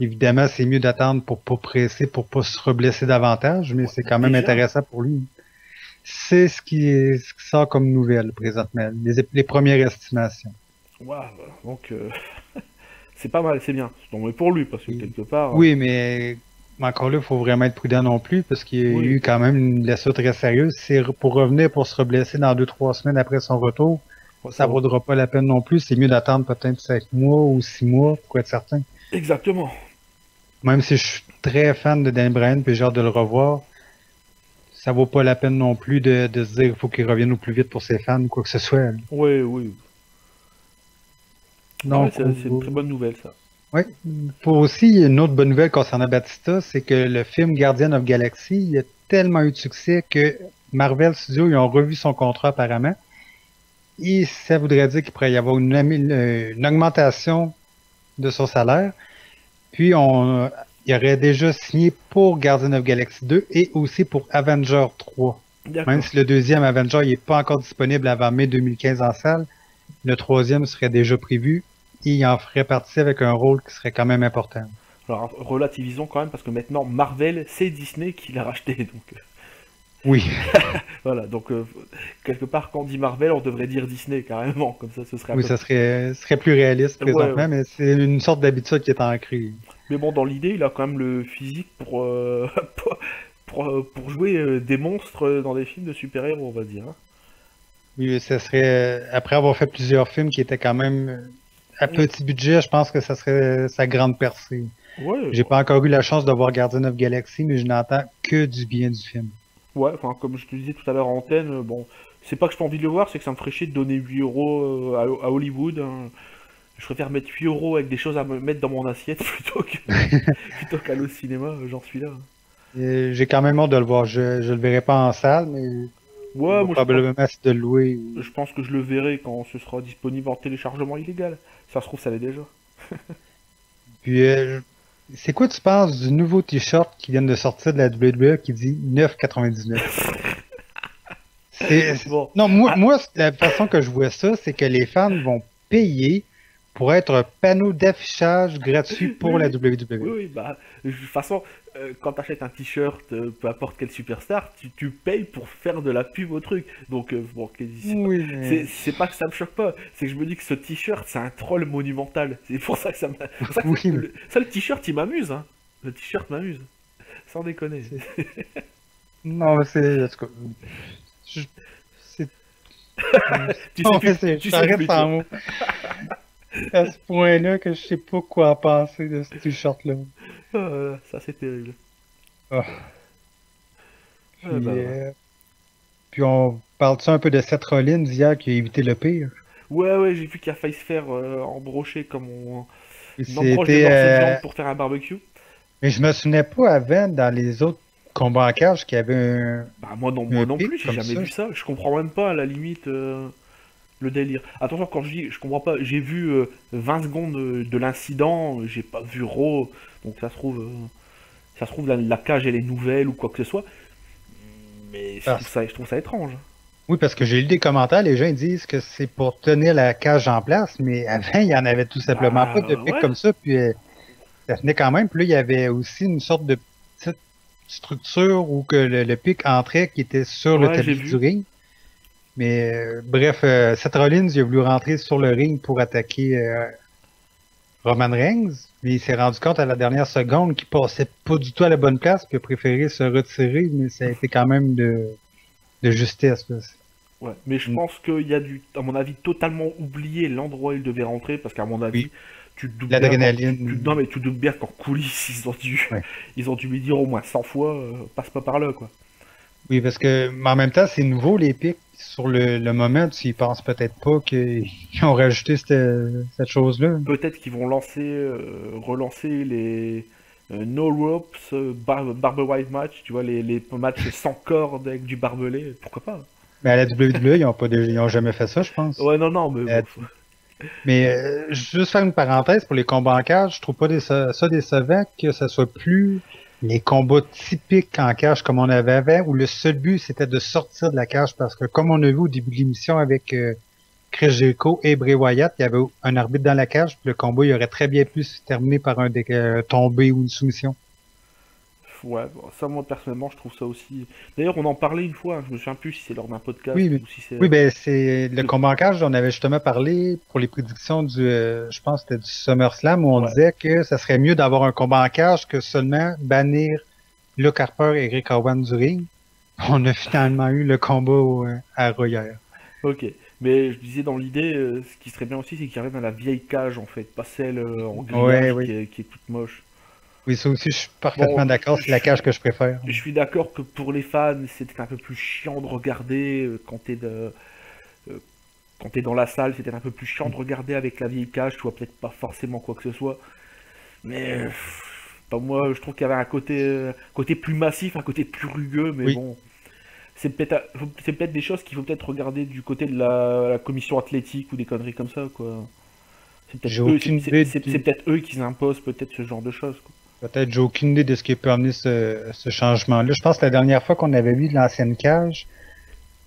Évidemment, c'est mieux d'attendre pour pas presser, pour pas se reblesser davantage, mais Ouais, c'est quand même déjà, intéressant pour lui. C'est ce qui sort comme nouvelle présentement, les premières estimations. ouais, donc c'est pas mal, c'est bien. Non mais pour lui, parce que Et- quelque part, oui, mais encore là, il faut vraiment être prudent non plus, parce qu'il y a oui, eu quand même une blessure très sérieuse. C'est pour revenir pour se reblesser dans 2, 3 semaines après son retour, ouais, ça ça va. vaudra pas la peine non plus. C'est mieux d'attendre peut-être 5 mois ou 6 mois pour être certain. Exactement. Même si je suis très fan de Dan Bryan puis j'ai hâte de le revoir, ça vaut pas la peine non plus de se dire qu'il faut qu'il revienne au plus vite pour ses fans ou quoi que ce soit, là. Oui, oui. Ah ouais, Donc, c'est une très bonne nouvelle ça. ouais. Pour aussi, une autre bonne nouvelle concernant Batista, c'est que le film Guardian of Galaxy, il a tellement eu de succès que Marvel Studios, ils ont revu son contrat apparemment. Et ça voudrait dire qu'il pourrait y avoir une augmentation de son salaire. Puis, il aurait déjà signé pour Guardian of Galaxy 2 et aussi pour Avenger 3. Même D'accord. si le deuxième Avenger n'est pas encore disponible avant mai 2015 en salle, le troisième serait déjà prévu et il en ferait partie avec un rôle qui serait quand même important. Alors relativisons quand même parce que maintenant Marvel c'est Disney qui l'a racheté donc Oui, voilà donc quelque part quand on dit Marvel on devrait dire Disney carrément comme ça ce serait à oui, peu ça près. serait plus réaliste Ouais, ouais. présentement, mais c'est une sorte d'habitude qui est ancrée. Mais bon dans l'idée il a quand même le physique pour pour jouer des monstres dans des films de super-héros on va dire, hein. Oui, ça serait, après avoir fait plusieurs films qui étaient quand même à Mm. petit budget, je pense que ça serait sa grande percée. Ouais, J'ai pas encore eu la chance de voir Guardian of Galaxy, mais je n'entends que du bien du film. ouais, enfin comme je te disais tout à l'heure en antenne, bon c'est pas que j'ai pas envie de le voir, c'est que ça me ferait chier de donner 8 euros à Hollywood, hein. Je préfère mettre 8 euros avec des choses à me mettre dans mon assiette plutôt qu'aller au cinéma, j'en suis là. J'ai quand même hâte de le voir. Je le verrai pas en salle, mais on Ouais, va moi probablement essayer de le louer. je pense que je le verrai quand ce sera disponible en téléchargement illégal. Ça se trouve, ça l'est déjà. Puis, c'est quoi tu penses du nouveau t-shirt qui vient de sortir de la WWE qui dit 9,99? Bon, Non, ah, la façon que je vois ça, c'est que les fans vont payer pour être un panneau d'affichage gratuit oui, pour la oui, oui, WWE. oui, bah, de toute façon, quand t'achètes un t-shirt, peu importe quelle superstar, tu payes pour faire de la pub au truc. Donc, bon, Oui, mais... c'est pas que ça me choque pas, c'est que je me dis que ce t-shirt, c'est un troll monumental. C'est pour ça que pour ça, Oui, mais... ça, le t-shirt, il m'amuse, hein. Le t-shirt m'amuse, sans déconner. c'est- Non, mais c'est... En tout cas, je- c'est... Tu sais Non, mais plus, tu sais j'arrête plus, toi. sans mots. À ce point-là que je sais pas quoi penser de ce t-shirt-là. Ça, c'est terrible. Ah, Ah, bah, ouais. puis on parle-tu un peu de Seth Rollins hier qui a évité le pire? Ouais, ouais, j'ai vu qu'il a failli se faire embrocher comme Et on embroche des c'était, morceaux de viande pour faire un barbecue. mais je me souvenais pas avant dans les autres combat en cage qui avait Bah moi un non pic plus, j'ai comme jamais ça. vu ça. Je comprends même pas à la limite le délire. Attention, quand je dis je comprends pas, j'ai vu 20 secondes de l'incident, j'ai pas vu Raw, donc ça se trouve la cage elle est nouvelle ou quoi que ce soit. Mais Parce- je trouve ça étrange. Oui, parce que j'ai lu des commentaires, les gens ils disent que c'est pour tenir la cage en place, mais avant, il y en avait tout simplement pas de Bah pic ouais. comme ça, puis ça tenait quand même. Puis là, il y avait aussi une sorte de petite structure où que le pic entrait qui était sur le Ouais, j'ai tapis du vu. ring. Mais bref, Seth Rollins, il a voulu rentrer sur le ring pour attaquer Roman Reigns, mais il s'est rendu compte à la dernière seconde qu'il passait pas du tout à la bonne place, puis il a préféré se retirer, mais ça a été quand même de justesse, là. Ouais, mais je pense qu'il y a à mon avis, totalement oublié l'endroit où il devait rentrer, parce qu'à mon avis, Oui, tu te doutes bien l'adrénaline. non mais tu te doutes bien qu'en coulisses, Ouais. ils ont dû lui dire au moins 100 fois, passe pas par là, quoi. Oui, parce que, mais en même temps, c'est nouveau, les pics. Sur le moment, tu y penses peut-être pas qu'ils ont rajouté cette chose-là. Peut-être qu'ils vont relancer les No Ropes Barbed Wire match, tu vois, les matchs sans corde avec du barbelé, pourquoi pas? Mais à la WWE, ils ont jamais fait ça, je pense. Ouais, non, non, mais Euh, bon. Mais juste faire une parenthèse pour les combats en cage, je trouve pas ça décevant que ça soit plus les combats typiques en cage comme on avait avant, où le seul but c'était de sortir de la cage parce que comme on a vu au début de l'émission avec Chris Jericho et Bray Wyatt, il y avait un arbitre dans la cage, puis le combat il aurait très bien pu se terminer par un tombé ou une soumission. Ouais, bon, ça moi personnellement je trouve ça aussi. D'ailleurs on en parlait une fois, hein, je me souviens plus si c'est lors d'un podcast Oui, ou si oui, c'est. ben c'est le de- combat en cage, on avait justement parlé pour les prédictions je pense que c'était du SummerSlam où on Ouais. disait que ça serait mieux d'avoir un combat en cage que seulement bannir Luke Harper et Rick Owen du ring. On a finalement eu le combat à Royer. Ok. Mais je disais dans l'idée, ce qui serait bien aussi c'est qu'il arrive dans la vieille cage en fait, pas celle en Ouais, grillage oui. qui est toute moche. Oui, ça aussi, je suis Bon, parfaitement d'accord, c'est la cage que je préfère. je suis d'accord que pour les fans c'était un peu plus chiant de regarder euh, quand t'es dans la salle, c'était un peu plus chiant de regarder avec la vieille cage, tu vois peut-être pas forcément quoi que ce soit. Mais pas moi, je trouve qu'il y avait un côté plus massif, un côté plus rugueux, mais Oui, bon, c'est peut-être des choses qu'il faut peut-être regarder du côté de la commission athlétique ou des conneries comme ça, quoi. C'est peut-être j'ai eux, aucune idée c'est peut-être eux qui imposent peut-être ce genre de choses, quoi. peut-être j'ai aucune idée de ce qui peut amener ce changement-là. Je pense que la dernière fois qu'on avait vu de l'ancienne cage,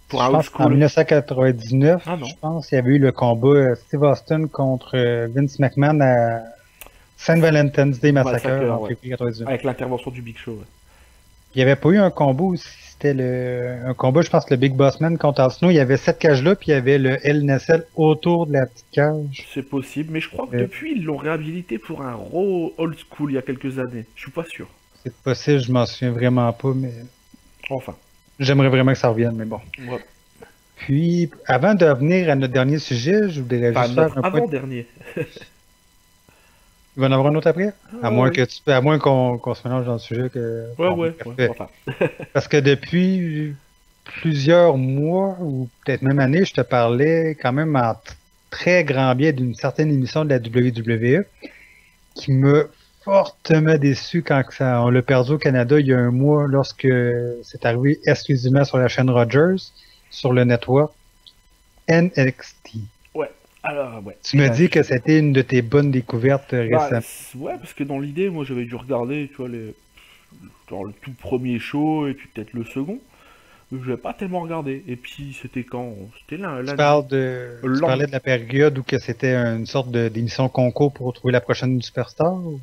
Pour je un old pense qu'en school. 1999, Ah je non. pense qu'il y avait eu le combat Steve Austin contre Vince McMahon à Saint Valentine's Day Massacre Massacre, en ouais. février 99. Avec l'intervention du Big Show, ouais. Il n'y avait pas eu un combat où c'était un combat, je pense, le Big Boss Man contre Al Snow. Il y avait cette cage-là, puis il y avait le Hell in a Cell autour de la petite cage. C'est possible, mais je crois que Euh, depuis, ils l'ont réhabilité pour un Raw old school il y a quelques années. Je suis pas sûr. c'est possible, je m'en souviens vraiment pas, mais Enfin. j'aimerais vraiment que ça revienne, mais bon. Ouais. Puis, avant de revenir à notre dernier sujet, je voudrais Enfin, juste faire notre un point. avant-dernier. Il va en avoir un autre après? Ah, ouais. À moins qu'on se mélange dans le sujet que. Ouais, Bon, ouais, ouais. bref. Enfin. Parce que depuis plusieurs mois, ou peut-être même années, je te parlais quand même en très grand bien d'une certaine émission de la WWE qui m'a fortement déçu quand on l'a perdu au Canada il y a un mois lorsque c'est arrivé exclusivement sur la chaîne Rogers, sur le network NXT. Ouais. Alors, ouais. Tu me Là, dis que c'était une de tes bonnes découvertes bah, récemment. ouais, parce que dans l'idée, moi, j'avais dû regarder, tu vois, genre, le tout premier show et puis peut-être le second. Mais je n'avais pas tellement regardé. Et puis, c'était quand? C'était lundi. Le Tu parlais de la période où que c'était une sorte d'émission concours pour trouver la prochaine superstar ou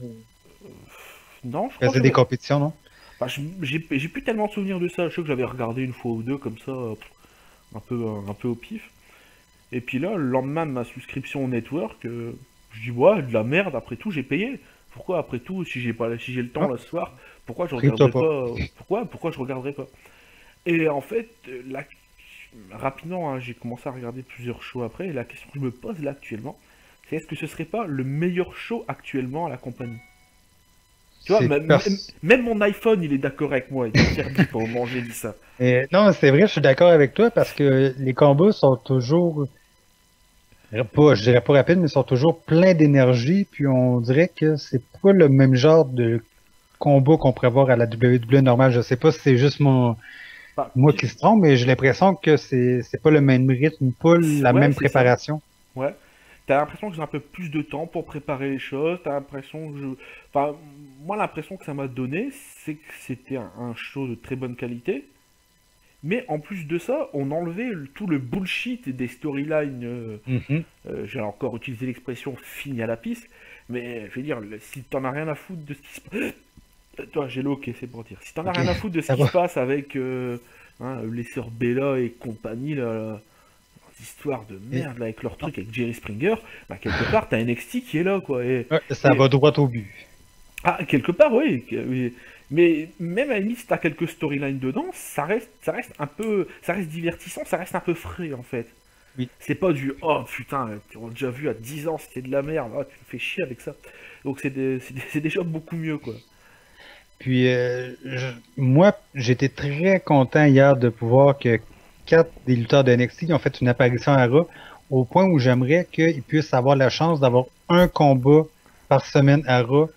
Non, je tu crois que faisais des j'avais. compétitions, non? Bah, j'ai plus tellement de souvenirs de ça. Je sais que j'avais regardé une fois ou deux comme ça, un peu au pif. Et puis là, le lendemain de ma souscription au network, je dis ouais, de la merde. Après tout, j'ai payé. Pourquoi après tout, si j'ai le temps Ah, là ce soir, pourquoi je prive-toi regarderais pas. pas? Pourquoi je regarderais pas? Et en fait, là, rapidement, hein, j'ai commencé à regarder plusieurs shows après. Et la question que je me pose là actuellement, c'est est-ce que ce serait pas le meilleur show actuellement à la compagnie? Tu vois, C'est pers- même mon iPhone, il est d'accord avec moi. Il est fier de au moment où j'ai dit ça. Non, c'est vrai, je suis d'accord avec toi parce que les combats sont toujours pas, je dirais pas rapides, mais sont toujours pleins d'énergie, puis on dirait que c'est pas le même genre de combats qu'on pourrait voir à la WWE normale. Je sais pas si c'est juste Enfin, moi qui se trompe, mais j'ai l'impression que c'est pas le même rythme, pas la ouais, même c'est ça. préparation. Ouais. T'as l'impression que j'ai un peu plus de temps pour préparer les choses. T'as l'impression que je. Enfin, moi, l'impression que ça m'a donné, c'est que c'était un show de très bonne qualité. Mais en plus de ça, on enlevait tout le bullshit des storylines. Mhm. J'ai encore utilisé l'expression fini à la piste. Mais je veux dire, si t'en as rien à foutre de ce qui se passe. Toi, j'ai le ok, c'est pour dire. Si t'en as Ok, rien à foutre de ce ça qui se va. passe avec les sœurs Bella et compagnie, là, histoires de Et- merde là, avec leur truc avec Jerry Springer, bah quelque part t'as NXT qui est là quoi. ouais, ça Et- va droit au but. ah quelque part oui, oui. Mais même à la limite si t'as quelques storylines dedans, ça reste un peu, ça reste divertissant, ça reste un peu frais en fait. Oui. C'est pas du oh putain, on l'a déjà vu à 10 ans, c'était de la merde, ah, tu me fais chier avec ça. Donc c'est déjà beaucoup mieux quoi. Puis moi, j'étais très content hier de pouvoir que 4 des lutteurs de NXT ont fait une apparition à Raw, au point où j'aimerais qu'ils puissent avoir la chance d'avoir un combat par semaine à Raw,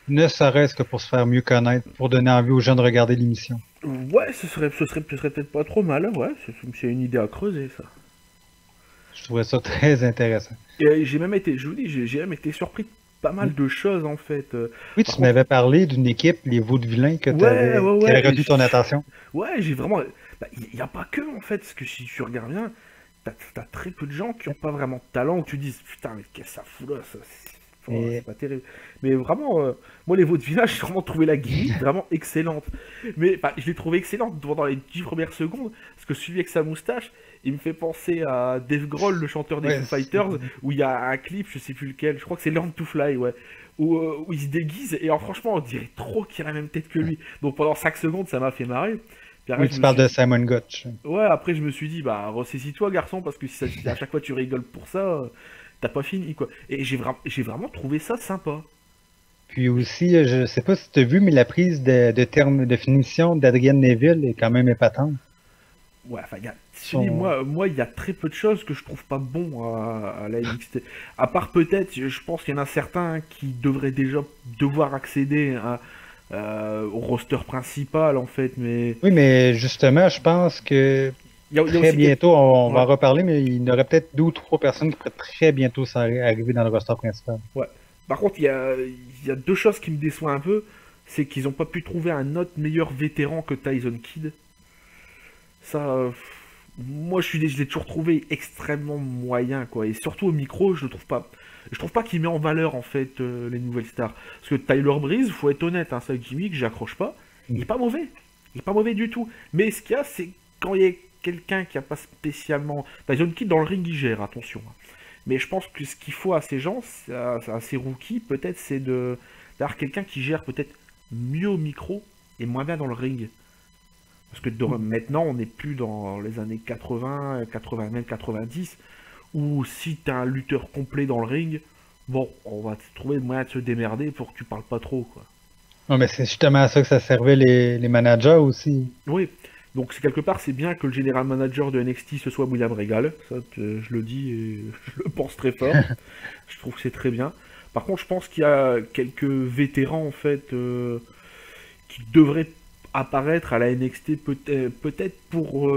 ne serait-ce que pour se faire mieux connaître, pour donner envie aux gens de regarder l'émission. Ouais, ce serait peut-être pas trop mal, ouais, c'est une idée à creuser ça. Je trouvais ça très intéressant. Et j'ai même été, je vous dis, j'ai même été surpris de pas Mm. mal de choses en fait. Oui, Par tu contre, m'avais parlé d'une équipe, les Vaudevillains, que ouais, ouais, qui ouais, avait retenu ton attention. ouais, j'ai vraiment. Il n'y a pas que en fait, parce que si tu regardes bien, t'as très peu de gens qui ont pas vraiment de talent, où tu dis putain, mais qu'est-ce que ça fout là, ça, c'est Et pas terrible. Mais vraiment, moi les vôtres village, j'ai vraiment trouvé la gimmick vraiment excellente. Mais je l'ai trouvé excellente pendant les 10 premières secondes, parce que celui avec sa moustache, il me fait penser à Dave Grohl, le chanteur des ouais, Foo Fighters, où il y a un clip, je sais plus lequel, je crois que c'est Learn to Fly, ouais. Où il se déguise, et franchement, on dirait trop qu'il a la même tête que lui. Donc pendant 5 secondes, ça m'a fait marrer. Puis après, oui, je tu me parles suis de dit, Simon Gotch. ouais, après je me suis dit, bah ressaisis-toi garçon, parce que si à chaque fois tu rigoles pour ça, t'as pas fini quoi. Et j'ai vraiment trouvé ça sympa. Puis aussi, je sais pas si tu as vu, mais la prise de terme de finition d'Adrienne Neville est quand même épatante. Ouais, enfin, je te dis, Son... moi, il y a très peu de choses que je trouve pas bon à la NXT. À part peut-être, je pense qu'il y en a certains qui devraient déjà devoir accéder au roster principal en fait, mais Oui, mais justement, je pense que il y a très aussi quelques... bientôt, on va Ouais, en reparler, mais il y aurait peut-être 2 ou 3 personnes qui pourraient très bientôt arriver dans le roster principal. ouais. Par contre, il y a deux choses qui me déçoivent un peu, c'est qu'ils ont pas pu trouver un autre meilleur vétéran que Tyson Kidd. Ça, moi je l'ai toujours trouvé extrêmement moyen quoi. Et surtout au micro, je trouve pas qu'il met en valeur en fait les nouvelles stars. Parce que Tyler Breeze, faut être honnête, hein, c'est un gimmick, j'accroche pas. Il est pas mauvais, il est pas mauvais du tout. Mais ce qu'il y a, c'est quand il y a quelqu'un qui a pas spécialement Tyson Kidd dans le ring, il gère, attention, hein. Mais je pense que ce qu'il faut à ces gens, à ces rookies, peut-être, c'est d'avoir quelqu'un qui gère peut-être mieux au micro et moins bien dans le ring. Parce que maintenant, on n'est plus dans les années 80, 80, même 90, où si t'as un lutteur complet dans le ring, bon, on va trouver le moyen de se démerder pour que tu parles pas trop, quoi. Non, mais c'est justement à ça que ça servait les managers aussi. Oui, donc c'est quelque part, c'est bien que le général manager de NXT ce soit William Regal, ça je le dis et je le pense très fort. Je trouve que c'est très bien. Par contre, je pense qu'il y a quelques vétérans en fait qui devraient apparaître à la NXT peut-être pour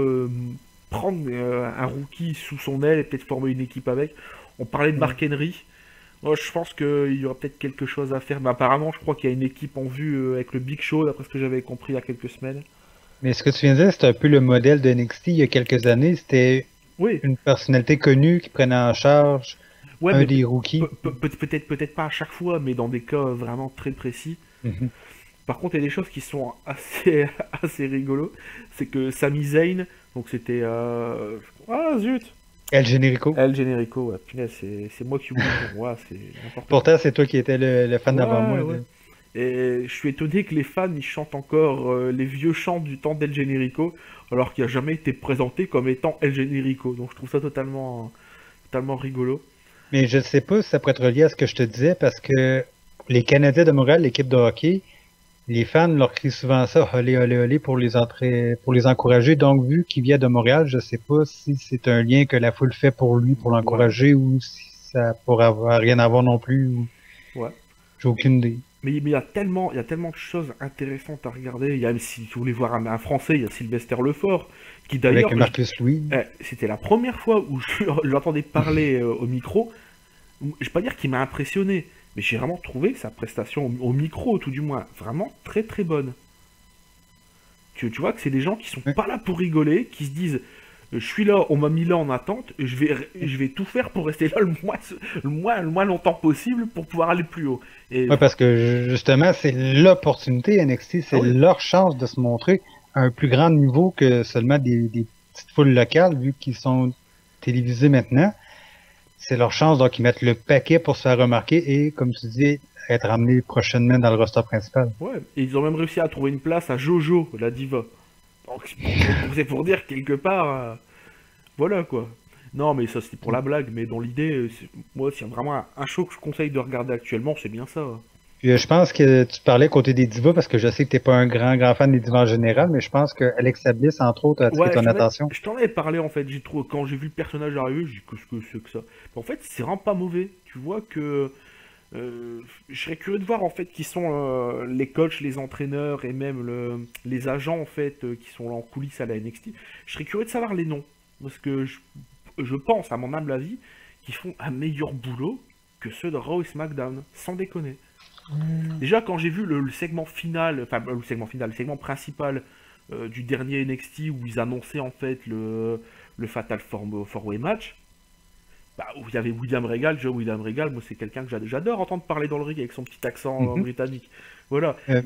prendre un rookie sous son aile et peut-être former une équipe avec. On parlait de Mm. Mark Henry. Moi, je pense qu'il y aura peut-être quelque chose à faire, mais apparemment, je crois qu'il y a une équipe en vue avec le Big Show, d'après ce que j'avais compris il y a quelques semaines. Mais ce que tu viens de dire, c'est un peu le modèle de NXT il y a quelques années. C'était Oui, une personnalité connue qui prenait en charge ouais, un mais des rookies. peut-être pas à chaque fois, mais dans des cas vraiment très précis. Mhm. Par contre, il y a des choses qui sont assez, assez rigolos. C'est que Sami Zayn, donc c'était. Ah zut! El Generico. El Generico, ouais, punaise, c'est moi qui oublie pour moi, c'est n'importe quoi. Pourtant, c'est toi qui étais le fan d'avant Ouais, moi. ouais. Et je suis étonné que les fans ils chantent encore les vieux chants du temps d'El Generico, alors qu'il a jamais été présenté comme étant El Generico. Donc je trouve ça totalement rigolo. Mais je ne sais pas si ça pourrait être relié à ce que je te disais, parce que les Canadiens de Montréal, l'équipe de hockey, les fans leur crient souvent ça, olé, olé, olé, pour les encourager. Donc, vu qu'il vient de Montréal, je sais pas si c'est un lien que la foule fait pour lui, pour Ouais, l'encourager, ou si ça pourrait avoir rien à voir non plus. ouais. J'ai aucune idée. Mais il y a tellement de choses intéressantes à regarder. Il y a, si tu voulais voir un Français, il y a Sylvester Lefort, qui Avec d'ailleurs, Marcus Louis. c'était la première fois où je l'entendais parler au micro. Je vais pas dire qu'il m'a impressionné, mais j'ai vraiment trouvé sa prestation au micro, tout du moins, vraiment très très bonne. Tu vois que c'est des gens qui sont Ouais. pas là pour rigoler, qui se disent je suis là, on m'a mis là en attente, je vais tout faire pour rester là le moins longtemps possible pour pouvoir aller plus haut. Et Ouais, parce que justement, c'est l'opportunité NXT, ah c'est oui, leur chance de se montrer à un plus grand niveau que seulement des petites foules locales, vu qu'ils sont télévisés maintenant. C'est leur chance, donc ils mettent le paquet pour se faire remarquer et, comme tu dis, être amenés prochainement dans le roster principal. ouais. Et ils ont même réussi à trouver une place à Jojo, la diva. Donc c'est pour dire quelque part, voilà quoi. Non, mais ça c'était pour la blague, mais dans l'idée, moi, s'il y a vraiment un show que je conseille de regarder actuellement, c'est bien ça. Puis, je pense que tu parlais côté des divas, parce que je sais que t'es pas un grand fan des divas en général, mais je pense que Alexa Bliss, entre autres, a attiré Ouais, ton attention. je t'en avais parlé en fait. J'ai trouvé quand j'ai vu le personnage arriver, j'ai dit qu'est-ce que c'est que ça. En fait, c'est vraiment pas mauvais. Tu vois que je serais curieux de voir en fait qui sont les coachs, les entraîneurs et même les agents en fait qui sont là en coulisses à la NXT. Je serais curieux de savoir les noms parce que je pense, à mon humble avis, qu'ils font un meilleur boulot que ceux de Raw et SmackDown, sans déconner. Déjà, quand j'ai vu le segment final, enfin le segment principal du dernier NXT où ils annonçaient en fait le Fatal 4-Way match, bah, où il y avait William Regal, Joe William Regal, moi c'est quelqu'un que j'adore entendre parler dans le ring avec son petit accent Mhm. britannique. Voilà. Euh,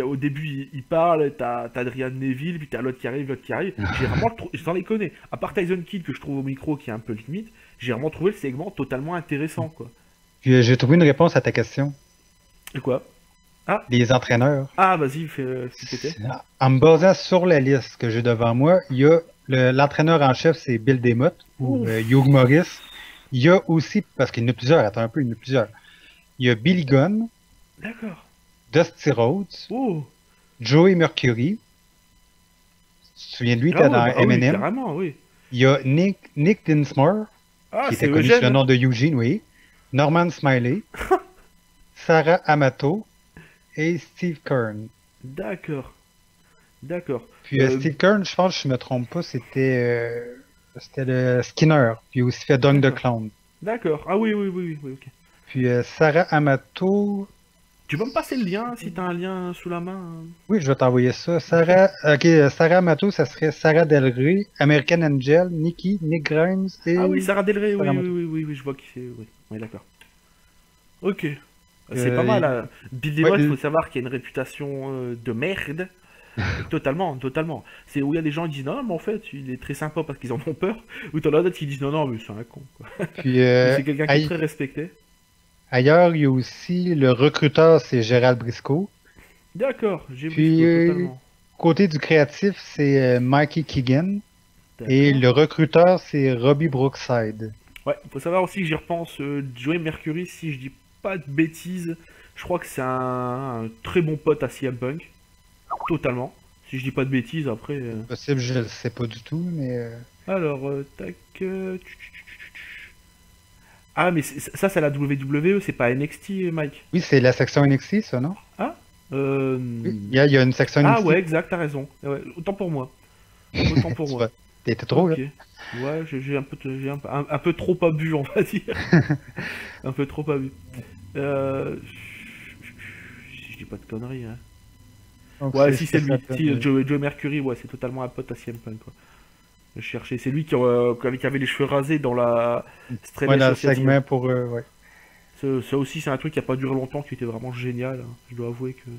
Au début, il parle, t'as Adrian Neville, puis t'as l'autre qui arrive, l'autre qui arrive. J'ai vraiment, sans déconner, à part Tyson Kidd que je trouve au micro qui est un peu limite, j'ai vraiment trouvé le segment totalement intéressant, quoi. Puis, j'ai trouvé une réponse à ta question. Et quoi? Ah, Les entraîneurs. vas-y, fais péter. En me basant sur la liste que j'ai devant moi, il y a l'entraîneur en chef, c'est Bill Demotte ou Ouf, Hugh Morris. Il y a aussi, parce qu'il y en a plusieurs, attends un peu, il y en a plusieurs. Il y a Billy Gunn, d'accord. Dusty Rhodes, Oh, Joey Mercury. Tu te souviens de lui, il ah était ouais, dans bah oui, M&M. carrément, oui. Il y a Nick Dinsmore, Ah, qui c'est était connu sous le Eugène. nom de Eugene, oui. Norman Smiley, Sarah Amato et Steve Kern. D'accord, d'accord. Puis Steve Kern, je pense, je me trompe pas, c'était le Skinner. Puis il a aussi fait Dunk the D'accord, Clown. d'accord. Ah oui, oui, oui, oui, oui, ok. Puis Sarah Amato, Tu peux me passer le lien si t'as un lien sous la main? oui, je vais t'envoyer ça. Ok. Sarah Amato, ça serait Sarah Del Rey, American Angel, Nikki, Nick Grimes Ah et oui, Sarah Del Rey, Sarah oui, oui, Amato. oui, oui, oui, je vois qui c'est, oui. Oui, d'accord. Ok. C'est pas Euh, mal, il- hein. Bill ouais, DeVoe, il faut savoir qu'il y a une réputation de merde. Totalement, totalement. C'est où il y a des gens qui disent non, mais en fait, il est très sympa parce qu'ils en ont peur. Ou t'en as d'autres qui disent non, non, mais c'est un con, quoi. puis Mais c'est quelqu'un qui est très respecté. ailleurs, il y a aussi le recruteur, c'est Gérald Briscoe. D'accord, j'ai Puis Briscoe, totalement. côté du créatif, c'est Mikey Keegan. Et D'accord. le recruteur, c'est Robbie Brookside. Ouais, il faut savoir aussi que j'y repense, Joey Mercury, si je dis pas de bêtises, je crois que c'est un très bon pote à CM Punk. Totalement. Si je dis pas de bêtises, après. Possible, je le sais pas du tout, mais Alors, tac. Ah, mais ça, c'est la WWE, c'est pas NXT, Mike. oui, c'est la section NXT, ça, non? Ah Oui, il y a une section Ah, NXT. ouais, exact, t'as raison. Ouais, autant pour moi. Autant pour Tu moi. vois, t'étais trop, là. Ok. Ouais, j'ai un peu trop pas bu, on va dire. Un peu trop pas bu. Euh... Si je dis pas de conneries, hein. Donc, Ouais, c'est si ce que c'est ça lui. s'appelle. Si Joe Mercury, ouais, c'est totalement un pote à CM Punk, quoi. Je cherchais. C'est lui qui avait les cheveux rasés dans la Ouais, Straight dans le Association. segment pour ouais. Ça aussi, c'est un truc qui a pas duré longtemps, qui était vraiment génial, hein. Je dois avouer que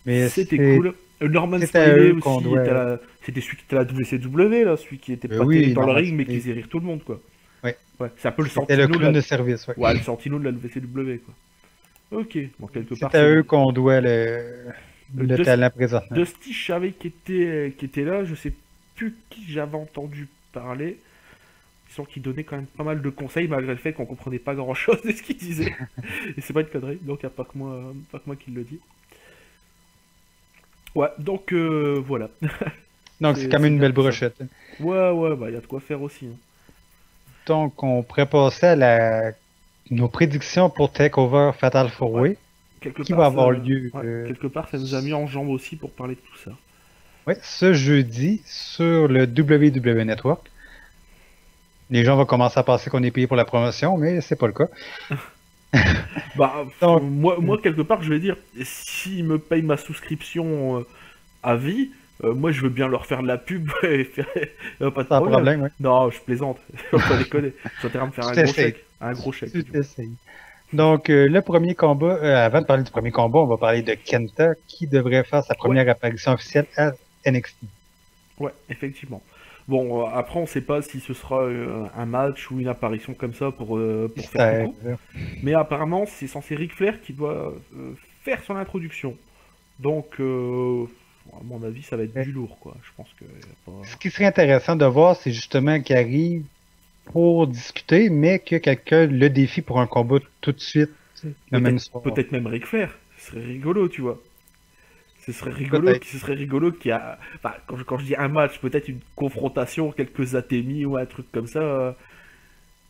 Mais c'était cool. Norman c'est à Smiley eux qu'on aussi, doit. c'était celui qui était à la WCW, là, celui qui était pas terrible Oui, dans le Norman ring, mais qui Smiley. faisait rire tout le monde, quoi. Ouais. Ouais, c'est un peu le C'était le Santino clown de service, ouais. Ouais, le Santino de la WCW, quoi. Ok, bon, quelque part, C'est à c'est eux lui. qu'on doit le Dust- talent présentement. Dusty, je savais qui était là, je sais plus qui j'avais entendu parler. Ils sont qui donnait quand même pas mal de conseils, malgré le fait qu'on comprenait pas grand chose de ce qu'il disait. Et c'est pas une connerie, donc il n'y a pas que moi qui le dis. Ouais, donc voilà. Donc, c'est quand C'est même une bien belle pour ça. brochette. Ouais, ouais, bah il y a de quoi faire aussi, hein. Donc, on pourrait passer à nos prédictions pour Takeover Fatal 4 Ouais, Way. quelque qui part, va ça, avoir lieu ouais, quelque part, ça nous a mis en jambe aussi pour parler de tout ça. ouais, ce jeudi sur le WWE Network. Les gens vont commencer à penser qu'on est payé pour la promotion, mais c'est pas le cas. Bah, Donc, moi, quelque part, je vais dire, s'ils me payent ma souscription à vie, moi, je veux bien leur faire de la pub et faire... pas de sans problème. problème, ouais. Non, je plaisante. Faut pas déconner. Je suis en train de me faire Tu un gros t'essayes. chèque. Un gros chèque. Tu t'essayes. Donc, le premier combat, avant de parler du premier combat, on va parler de Kenta, qui devrait faire sa première apparition officielle à NXT. Ouais, effectivement. Bon, après, on sait pas si ce sera un match ou une apparition comme ça pour faire Mystère. coucou. Mais apparemment, c'est censé Ric Flair qui doit faire son introduction. Donc, à mon avis, ça va être du lourd, quoi. Je pense que y a pas... Ce qui serait intéressant de voir, c'est justement qu'il arrive pour discuter, mais que quelqu'un le défie pour un combat tout de suite, le même soir. Peut-être même Ric Flair. Ce serait rigolo, tu vois. Ce serait rigolo qu'il y a... Enfin, quand je dis un match, peut-être une confrontation, quelques atémies ou un truc comme ça.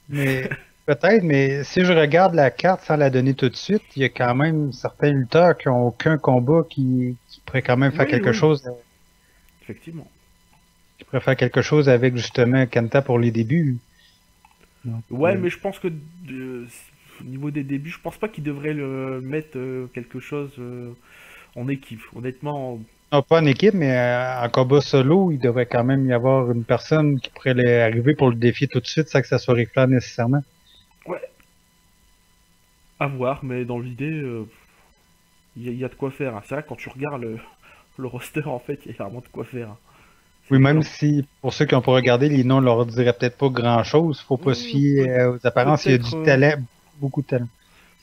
Mais peut-être, mais si je regarde la carte sans la donner tout de suite, il y a quand même certains lutteurs qui n'ont aucun combat qui pourraient quand même faire Oui, quelque oui. chose. Effectivement. Qui pourraient faire quelque chose avec justement Kenta pour les débuts. Donc, Ouais, mais je pense que au niveau des débuts, je pense pas qu'il devrait le mettre quelque chose en équipe. Honnêtement, non, pas en équipe, mais en combat solo, il devrait quand même y avoir une personne qui pourrait arriver pour le défier tout de suite, sans que ça soit Ric Flair nécessairement. ouais, à voir, mais dans l'idée, il y a de quoi faire, hein. C'est vrai que quand tu regardes le roster, en fait, il y a vraiment de quoi faire, hein. C'est Oui, même violent. si, pour ceux qui ont pas regardé, les noms leur diraient peut-être pas grand-chose, faut pas se fier aux apparences, il y a du Peut-être talent, beaucoup de talent.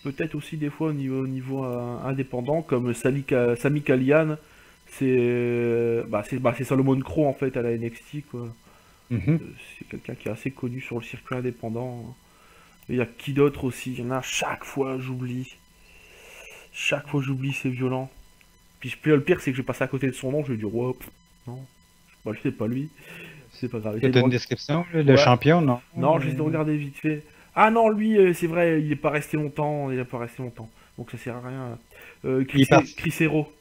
peut-être aussi des fois au niveau indépendant, comme Sami Callihan, c'est Solomon Crow en fait à la NXT quoi. Mhm. C'est quelqu'un qui est assez connu sur le circuit indépendant. Il y a qui d'autre aussi? Il y en a chaque fois j'oublie. Chaque fois j'oublie, c'est violent. Puis le pire c'est que je vais passer à côté de son nom, je vais dire ouais, non, c'est pas lui. C'est pas grave. Il y a une description, là, le Ouais. champion, non? Non, j'essaie de regarder vite fait. Ah non, lui, c'est vrai, il est pas resté longtemps, il a pas resté longtemps. Donc ça sert à rien. Il est parti. Chris Hero.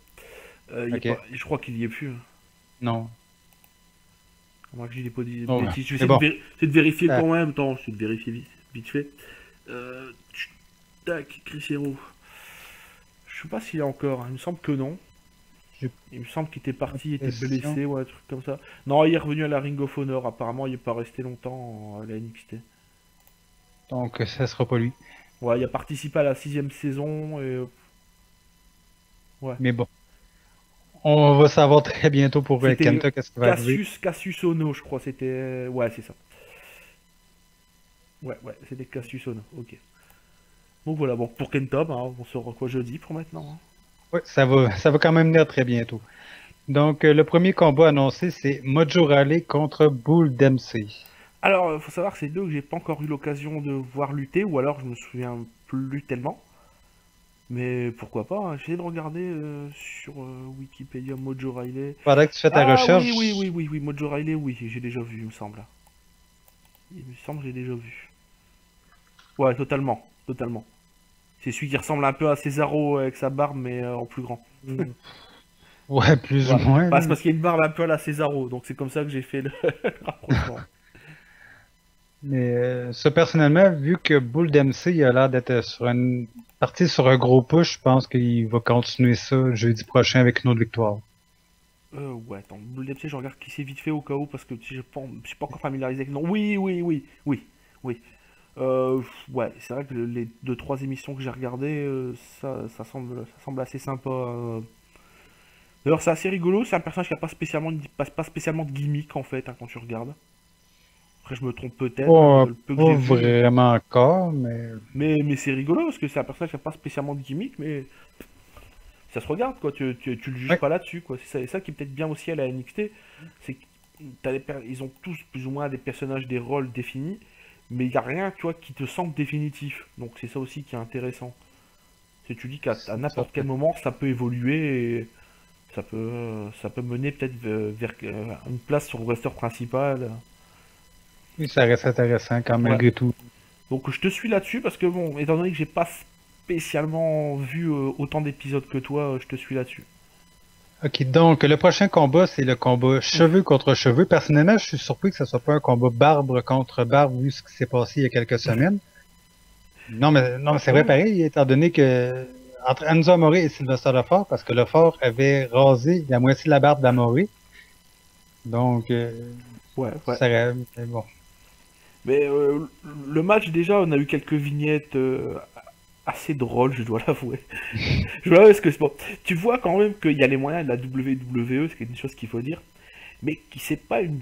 Ok. Je crois qu'il y est plus, hein. Non. Moi, je dis pas des Oh, bêtises. Je vais mais bon. essayer de vérifier Ah. quand même. Attends, je vais de vérifier vite fait. Tac, Chris Hero. Je sais pas s'il est encore, hein. Il me semble que non. Je- Il me semble qu'il était parti, il était Question. blessé ou un truc comme ça. Non, il est revenu à la Ring of Honor. Apparemment, il est pas resté longtemps à la NXT. Donc, ça sera pas lui. Ouais, il a participé à la 6ème saison et ouais. Mais bon. On va savoir très bientôt pour C'était Kenta qu'est-ce qui va arriver. Cassius Ono, je crois. C'était. Ouais, c'est ça. Ouais, c'était Cassius Ono. Ok. Donc voilà, bon, pour Kenta, bah, on saura quoi jeudi pour maintenant, hein. Ouais, ça va quand même venir très bientôt. Donc, le premier combat annoncé, c'est Mojo Rawley contre Bull Dempsey. Alors, faut savoir que c'est deux que j'ai pas encore eu l'occasion de voir lutter, ou alors je me souviens plus tellement. Mais pourquoi pas, hein. J'essaie de regarder sur Wikipédia Mojo Rawley. Pendant que tu fais ta Ah recherche, oui, Mojo Rawley, oui, j'ai déjà vu, il me semble. Il me semble que j'ai déjà vu. Ouais, totalement. C'est celui qui ressemble un peu à Cesaro avec sa barbe, mais en plus grand. ouais, plus ou Ouais. moins. Bah, c'est parce qu'il y a une barbe un peu à la Cesaro, donc c'est comme ça que j'ai fait le rapprochement. Mais ça, personnellement, vu que Bull Dempsey a l'air d'être parti sur un gros push, je pense qu'il va continuer ça jeudi prochain avec une autre victoire. Ouais, attends, Bull Dempsey, je regarde qui c'est vite fait au cas où, parce que je suis pas encore familiarisé avec le nom. Oui. Ouais, c'est vrai que les 2-3 émissions que j'ai regardées, ça semble assez sympa. D'ailleurs, c'est assez rigolo, c'est un personnage qui a pas spécialement de gimmick en fait, hein, quand tu regardes. Après, je me trompe peut-être, hein, Pas, le peu que pas j'ai vu. vraiment encore, mais Mais c'est rigolo parce que c'est un personnage qui n'a pas spécialement de gimmick, mais ça se regarde, quoi. Tu le juges ouais, pas là-dessus, quoi. C'est ça qui est peut-être bien aussi à la NXT, c'est ils ont tous plus ou moins des personnages, des rôles définis, mais il n'y a rien, tu vois, qui te semble définitif. Donc c'est ça aussi qui est intéressant. C'est tu dis qu'à n'importe quel moment, ça peut évoluer et ça peut mener peut-être vers une place sur le roster principal. oui, ça reste intéressant quand Ouais. malgré tout. Donc je te suis là-dessus parce que bon, étant donné que j'ai pas spécialement vu autant d'épisodes que toi, je te suis là-dessus. Ok, donc le prochain combat, c'est le combat cheveux contre cheveux. Personnellement, je suis surpris que ce soit pas un combat barbe contre barbe vu ce qui s'est passé il y a quelques semaines. Non, mais c'est vrai Ouais, pareil, étant donné que entre Enzo Amore et Sylvester Lefort, parce que Lefort avait rasé la moitié de la barbe d'Amore. Donc, ouais, ouais. ça aurait- mais bon. Mais le match, déjà, on a eu quelques vignettes assez drôles, je dois l'avouer. Je dois l'avouer parce que bon, tu vois quand même qu'il y a les moyens de la WWE, c'est une chose qu'il faut dire, mais qui c'est pas une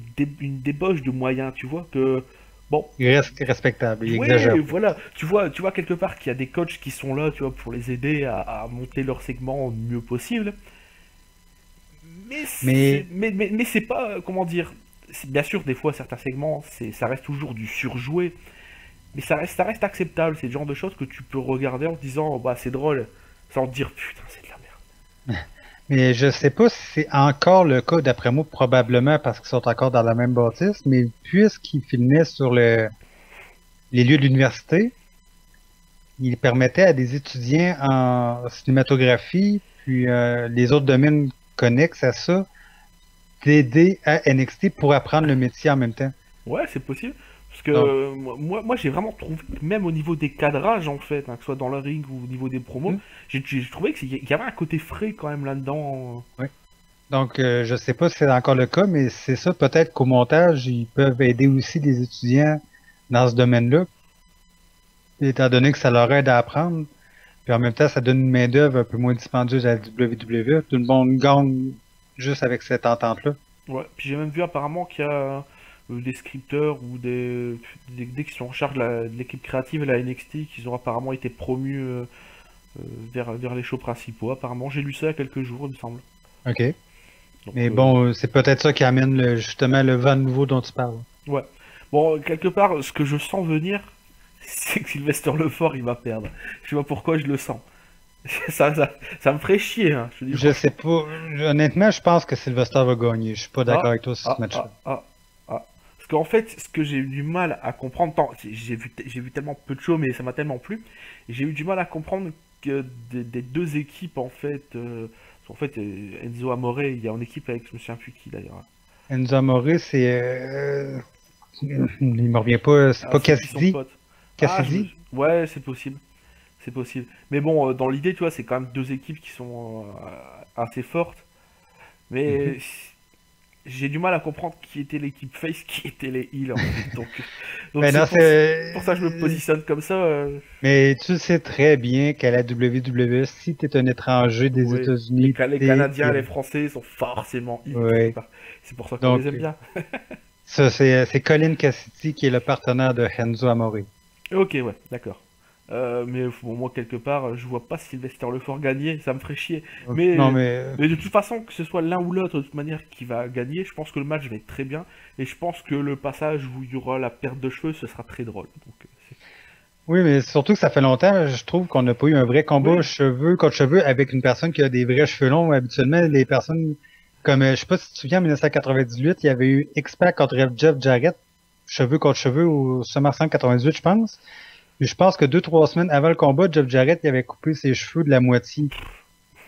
débauche de moyens, tu vois que bon, Il reste respectable, il ouais, exagère. voilà, tu vois quelque part qu'il y a des coachs qui sont là, tu vois, pour les aider à monter leur segment le mieux possible, Mais, mais c'est pas comment dire, bien sûr des fois certains segments, ça reste toujours du surjoué, mais ça reste acceptable, c'est le genre de choses que tu peux regarder en te disant oh, bah c'est drôle, sans te dire putain c'est de la merde. mais je sais pas si c'est encore le cas, d'après moi, probablement parce qu'ils sont encore dans la même bâtisse, mais puisqu'ils filmaient sur les lieux de l'université, ils permettaient à des étudiants en cinématographie, puis les autres domaines connexes à ça, d'aider à NXT pour apprendre le métier en même temps. Ouais, c'est possible. Parce que Donc, moi j'ai vraiment trouvé que même au niveau des cadrages, en fait, hein, que ce soit dans le ring ou au niveau des promos, hmm, j'ai trouvé qu'il y avait un côté frais quand même là-dedans. ouais. Donc, je sais pas si c'est encore le cas, mais c'est ça, peut-être qu'au montage, ils peuvent aider aussi les étudiants dans ce domaine-là, étant donné que ça leur aide à apprendre. Puis en même temps, ça donne une main-d'œuvre un peu moins dispendieuse à la WWE. Tout le monde gagne juste avec cette entente-là. Ouais, puis j'ai même vu apparemment qu'il y a des scripteurs ou des qui sont en charge de l'équipe créative à la NXT qui ont apparemment été promus vers les shows principaux. Apparemment, j'ai lu ça il y a quelques jours, il me semble. OK. Donc, Mais bon, c'est peut-être ça qui amène justement le vent nouveau dont tu parles. ouais. Bon, quelque part, ce que je sens venir, c'est que Sylvester Lefort, il va perdre. Je sais pas pourquoi je le sens. Ça me ferait chier, hein, je te dis Je sais franchement. pas. Honnêtement, je pense que Sylvester va gagner. Je suis pas d'accord Ah, avec toi sur ce match-là. ah. Parce qu'en fait, ce que j'ai eu du mal à comprendre, j'ai vu tellement peu de shows, mais ça m'a tellement plu, j'ai eu du mal à comprendre que des deux équipes, en fait, Enzo Amore, il y a en équipe avec, je me souviens plus qui d'ailleurs. Enzo Amore, c'est... il me revient pas. C'est Ah, pas c'est qui son Cassidy? pote? Ah, Cassidy? ouais, c'est possible. C'est possible. Mais bon, dans l'idée, tu vois, c'est quand même deux équipes qui sont assez fortes. Mhm. Mais j'ai du mal à comprendre qui était l'équipe face, qui était les heels, en fait. Donc Ben c'est non, pour ça que je me c'est... positionne comme ça. Mais tu sais très bien qu'à la WWE, si t'es un étranger des Oui, États-Unis, Les t'es Canadiens et les heel. Français sont forcément heels quelque Ouais. part. C'est pour ça qu'on les Donc, aime bien. ça, c'est Colin Cassidy qui est le partenaire de Enzo Amore. Ok, ouais, d'accord. Mais bon, moi, quelque part, je vois pas Sylvester Lefort gagner, ça me ferait chier. Donc, non, mais Mais de toute façon, que ce soit l'un ou l'autre, de toute manière, qui va gagner, je pense que le match va être très bien. Et je pense que le passage où il y aura la perte de cheveux, ce sera très drôle. Donc, oui, mais surtout que ça fait longtemps, je trouve qu'on n'a pas eu un vrai combat oui, cheveux contre cheveux avec une personne qui a des vrais cheveux longs. Habituellement, les personnes comme, je sais pas si tu te souviens, en 1998, il y avait eu X-Pac contre Jeff Jarrett, cheveux contre cheveux au SummerSlam 98, je pense. Puis je pense que 2, 3 semaines avant le combat, Jeff Jarrett, il avait coupé ses cheveux de la moitié.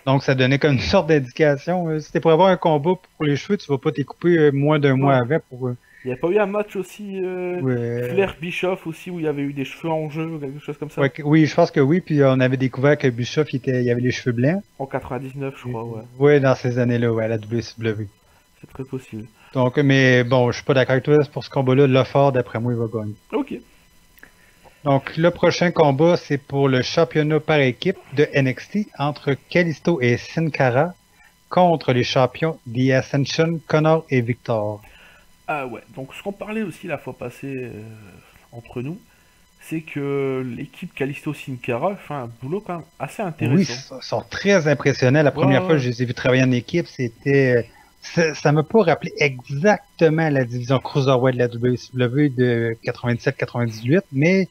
Donc, ça donnait comme une sorte d'indication. Si t'es pour avoir un combat pour les cheveux, tu vas pas t'y couper moins d'un mois ouais. avant pour, Il n'y a pas eu un match aussi, ouais, Flair Bischoff aussi, où il y avait eu des cheveux en jeu, ou quelque chose comme ça? oui, je pense que oui. Puis on avait découvert que Bischoff, il avait les cheveux blancs. En 99, je crois, ouais. Ouais, dans ces années-là, ouais, à la WCW. C'est très possible. Donc, mais bon, je suis pas d'accord avec toi pour ce combat-là. Lefort, d'après moi, il va gagner. Ok. Donc, le prochain combat, c'est pour le championnat par équipe de NXT entre Kalisto et Sin Cara contre les champions The Ascension, Connor et Victor. Ah ouais, donc ce qu'on parlait aussi la fois passée entre nous, c'est que l'équipe Callisto Sin Cara fait un boulot quand même assez Oui, intéressant. ils sont très impressionnants. La Ouais, première fois que ouais. je les ai vus travailler en équipe, c'était... Ça m'a pas rappelé exactement la division Cruiserweight de la WCW de 97-98, mais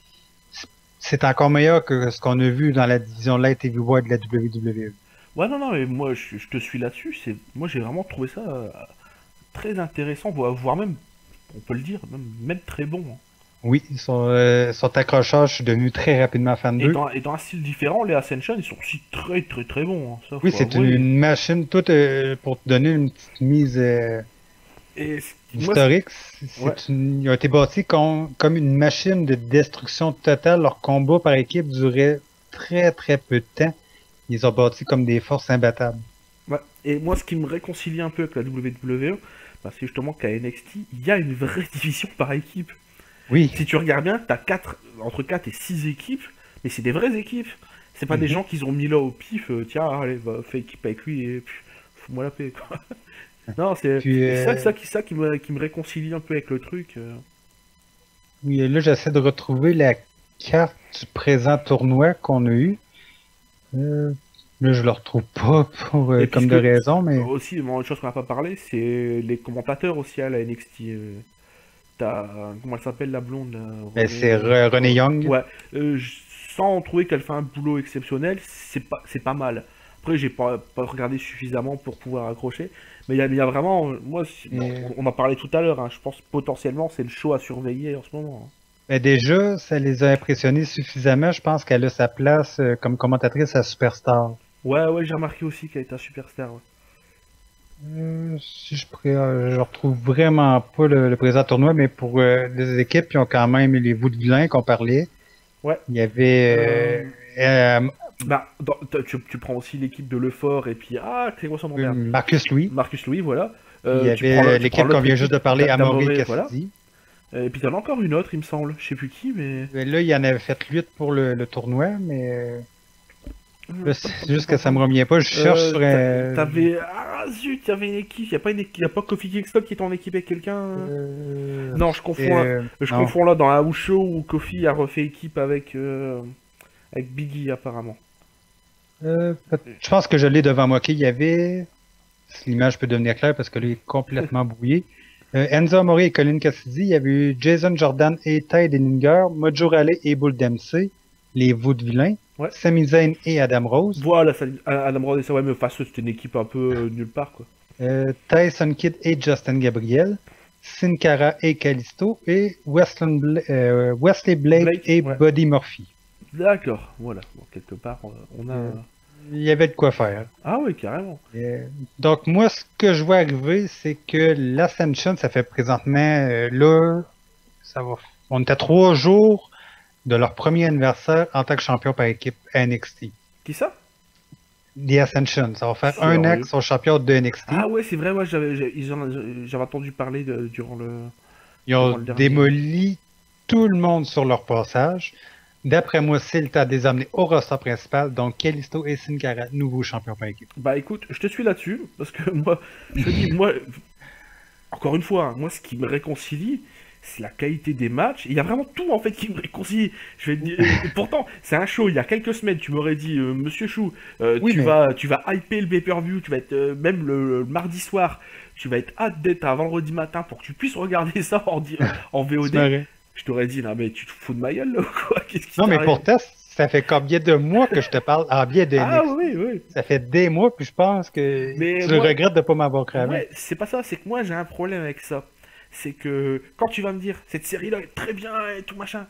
c'est encore meilleur que ce qu'on a vu dans la division Light Heavyweight de la WWE. Ouais, non, non, mais moi je te suis là-dessus. Moi j'ai vraiment trouvé ça très intéressant, voire même, on peut le dire, même très bon, hein. Oui, son accrochage, je suis devenu très rapidement fan d'eux. Et dans un style différent, les Ascension, ils sont aussi très très très bons, hein. Ça Oui, faut c'est avouer. une machine, toute pour te donner une petite mise Et moi, historique, ouais. ils ont été bâtis comme une machine de destruction totale. Leur combat par équipe durait très très peu de temps. Ils ont bâti comme des forces imbattables. Ouais. Et moi, ce qui me réconcilie un peu avec la WWE, bah, c'est justement qu'à NXT, il y a une vraie division par équipe. Oui. Si tu regardes bien, t'as entre 4 et 6 équipes, mais c'est des vraies équipes. C'est pas des Mhm. gens qu'ils ont mis là au pif, tiens, allez, va, fais équipe avec lui et puis, fous-moi la paix, quoi. Non, Puis ça qui me réconcilie un peu avec le truc. oui, là, j'essaie de retrouver la carte du présent tournoi qu'on a eu. Euh, Là, je le retrouve pas pour Et puis comme de raison, mais aussi, bon, une chose qu'on n'a pas parlé, c'est les commentateurs aussi à la NXT. T'as, comment elle s'appelle la blonde là, ben, c'est René Young. Ouais, sans trouver qu'elle fait un boulot exceptionnel, c'est pas mal. Après, j'ai pas regardé suffisamment pour pouvoir accrocher, mais il y a vraiment, moi, bon, Et, on en parlait tout à l'heure, hein, je pense potentiellement c'est le show à surveiller en ce moment, hein. ben, déjà, ça les a impressionnés suffisamment. Je pense qu'elle a sa place comme commentatrice à Superstar. Ouais, ouais, j'ai remarqué aussi qu'elle était un superstar. Ouais. Si je retrouve vraiment pas le présent tournoi, mais pour les équipes qui ont quand même les Vaudevillains qu'on parlait, Ouais. il y avait Euh, bah, tu prends aussi l'équipe de Lefort et puis ah, c'est quoi son nom, merde. Marcus Louis. Marcus Louis, voilà. Il y Tu prends l'équipe qu'on l'autre vient juste équipe, de parler, Amaury d'Amoré, voilà. Cassidy. Et puis t'en as encore une autre, il me semble. Je sais plus qui, mais. Là, il y en avait fait 8 pour le tournoi, mais là, c'est juste que ça me revient pas. Je cherche sur T'avais. Ah zut, il y avait une équipe. Y a pas Kofi Kingston qui est en équipe avec quelqu'un, Non, je non. confonds là dans un house show où Kofi a refait équipe avec Biggie apparemment. Je pense que je l'ai devant moi. Il y avait, si l'image peut devenir claire parce que là, il est complètement brouillé. Enzo Amore et Colin Cassidy, il y avait eu Jason Jordan et Ty Dillinger, Mojo Rawley et Bull Dempsey, les Vaudevillains, Ouais. Sami Zayn et Adam Rose, Voilà, Adam Rose et ça, ouais, mais face, c'était une équipe un peu nulle part, quoi. Tyson Kidd et Justin Gabriel, Sin Cara et Kalisto, et Wesley Blake Blake, et ouais. Buddy Murphy. D'accord, voilà. Bon, quelque part, on a. Il y avait de quoi faire. Ah oui, carrément. Donc moi, ce que je vois arriver, c'est que l'Ascension, ça fait présentement, là, ça va. On est à 3 jours de leur premier anniversaire en tant que champion par équipe à NXT. Qui ça? The Ascension, ça va faire un an Sérieux? qu'ils sont champions de NXT. Ah ouais, c'est vrai, ouais, j'avais entendu parler Ils durant ont le dernier. démoli tout le monde sur leur passage. D'après moi, c'est le temps de les amener au roster principal. Donc, Kalisto et Sin Cara, nouveaux champions par équipe. Bah écoute, je te suis là-dessus, parce que moi, je te dis, moi, encore une fois, hein, moi, ce qui me réconcilie, c'est la qualité des matchs. Il y a vraiment tout, en fait, qui me réconcilie. Je vais te dire, et pourtant, c'est un show, il y a quelques semaines, tu m'aurais dit, Monsieur Chou, Oui, mais tu vas hyper le pay-per-view, tu vas être, même le mardi soir, tu vas être hâte d'être à vendredi matin pour que tu puisses regarder ça en tu VOD. m'aurais. Je t'aurais dit, non mais tu te fous de ma gueule, là, ou quoi? Qu'est-ce qui Non, mais t'arrive? pourtant, ça fait combien de mois que je te parle en biais de Ah NXT? oui, oui. Ça fait des mois, puis je pense que Mais tu le moi, regrettes de pas m'avoir cramé. ouais, c'est pas ça, c'est que moi j'ai un problème avec ça. C'est que quand tu vas me dire cette série-là est très bien et tout machin,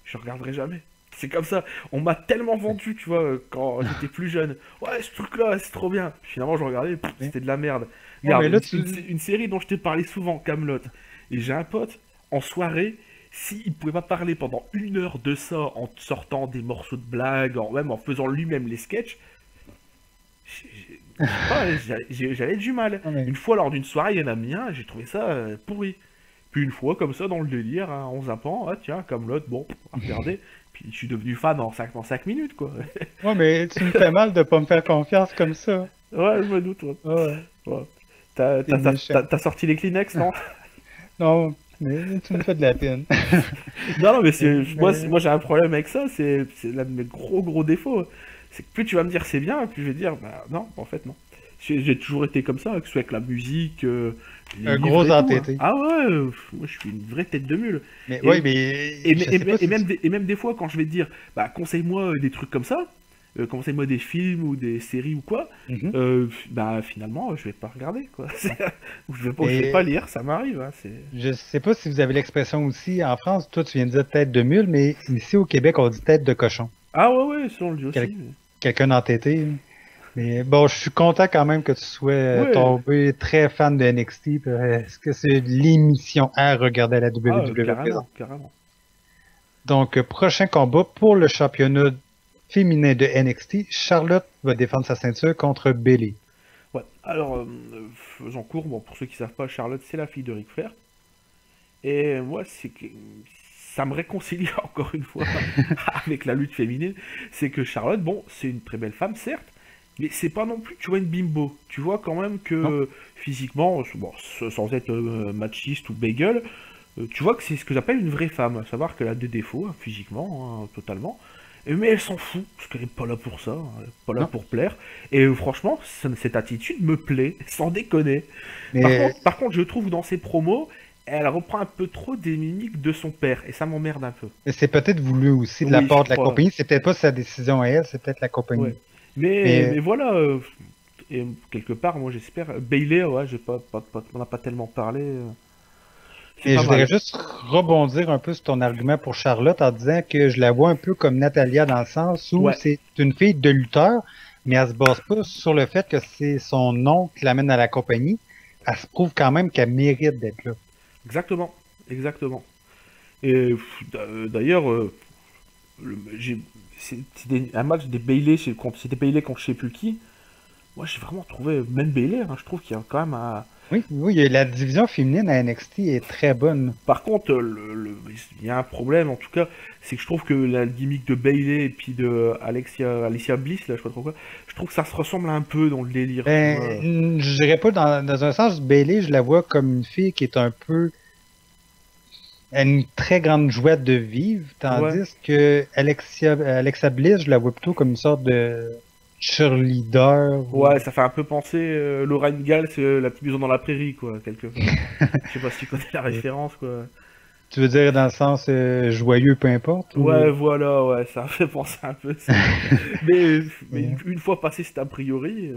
je regarderai jamais. C'est comme ça. On m'a tellement vendu, tu vois, quand j'étais plus jeune. Ouais, ce truc-là, c'est trop bien. Finalement, je regardais, c'était de la merde. Non, Regarde, mais là, tu... une série dont je t'ai parlé souvent, Camelot. Et j'ai un pote, en soirée, s'il pouvait pas parler pendant 1 heure de ça, en sortant des morceaux de blagues, même en faisant lui-même les sketchs, je sais pas, j'avais du mal. Non, mais... Une fois lors d'une soirée, il y en a mis un, j'ai trouvé ça pourri. Puis une fois, comme ça, dans le délire, hein, en zappant, ah tiens, comme l'autre, bon, regardez. Puis je suis devenu fan en 5 minutes, quoi. Ouais, mais tu me fais mal de pas me faire confiance comme ça. Ouais, je me doute, ouais. Ouais, Ouais. t'es méchant. T'as sorti les Kleenex, non? Non, mais tu me fais de la peine. Non, non, mais Mais- moi j'ai un problème avec ça, c'est l'un de mes gros défauts. C'est que plus tu vas me dire c'est bien, plus je vais dire, bah non, en fait, non. J'ai toujours été comme ça, que ce soit avec la musique, les Un livres gros et tout, hein. entêté. Ah ouais, moi je suis une vraie tête de mule. Mais Et, oui, mais je sais pas si... et même des fois, quand je vais te dire, bah conseille-moi des trucs comme ça, conseille-moi des films ou des séries ou quoi. Mhm. Bah finalement, je vais pas regarder quoi. Je vais pas Et lire, ça m'arrive. Hein, je sais pas si vous avez l'expression aussi en France, toi tu viens de dire tête de mule, mais ici au Québec on dit tête de cochon. Ah ouais, ouais, ça on le dit Quel- aussi. Quelqu'un d'entêté. Mais bon, je suis content quand même que tu sois Ouais, tombé très fan de NXT. Est-ce que c'est l'émission à regarder à la ah, WWE présent? carrément, carrément. Donc, prochain combat pour le championnat féminin de NXT, Charlotte va défendre sa ceinture contre Bayley. Ouais, alors, faisons court, bon, pour ceux qui savent pas, Charlotte, c'est la fille de Ric Flair. Et moi, c'est que ça me réconcilie encore une fois avec la lutte féminine. C'est que Charlotte, bon, c'est une très belle femme, certes, mais c'est pas non plus, tu vois, une bimbo. Tu vois quand même Non? que physiquement, bon, sans être machiste ou bagel, tu vois que c'est ce que j'appelle une vraie femme. À savoir qu'elle a des défauts, hein, physiquement, hein, totalement. Mais elle s'en fout, parce qu'elle n'est pas là pour ça, hein, elle n'est pas là Non? pour plaire. Et franchement, cette attitude me plaît, sans déconner. Mais, Par contre, je trouve dans ses promos, elle reprend un peu trop des mimiques de son père, et ça m'emmerde un peu. mais c'est peut-être voulu aussi de la Oui, je part de la crois. compagnie. C'est peut-être pas sa décision à elle, c'est peut-être la Ouais. compagnie. Mais Mais, voilà, et quelque part, moi j'espère. Bailey, ouais, on n'a pas tellement parlé. C'est mais pas je voudrais mal. juste rebondir un peu sur ton argument pour Charlotte en disant que je la vois un peu comme Natalia dans le sens où Ouais, c'est une fille de lutteur, mais elle se base pas sur le fait que c'est son nom qui l'amène à la compagnie. Elle se prouve quand même qu'elle mérite d'être là. exactement. Exactement. Et d'ailleurs, c'était un match des Bailey, c'était Bailey contre je sais plus qui. Moi j'ai vraiment trouvé, même Bailey, hein, je trouve qu'il y a quand même un. Oui, oui, la division féminine à NXT est très bonne. Par contre, il y a un problème, en tout cas, c'est que je trouve que la gimmick de Bailey et puis de Alicia Bliss, là, je sais pas trop quoi, je trouve que ça se ressemble un peu dans le délire, tu vois. Je dirais pas dans un sens, Bailey, je la vois comme une fille qui est un peu une très grande joie de vivre, Ouais, tandis que Alexa Bliss, je la vois plutôt comme une sorte de cheerleader. ouais, ça fait un peu penser Lorraine Gall, c'est la petite maison dans la prairie, quoi, quelque part. Je sais pas si tu connais la référence, quoi. Tu veux dire dans le sens joyeux, peu importe, ou Ouais, voilà, ouais, ça me fait penser un peu ça. Mais, mais euh, une fois passé cet a priori,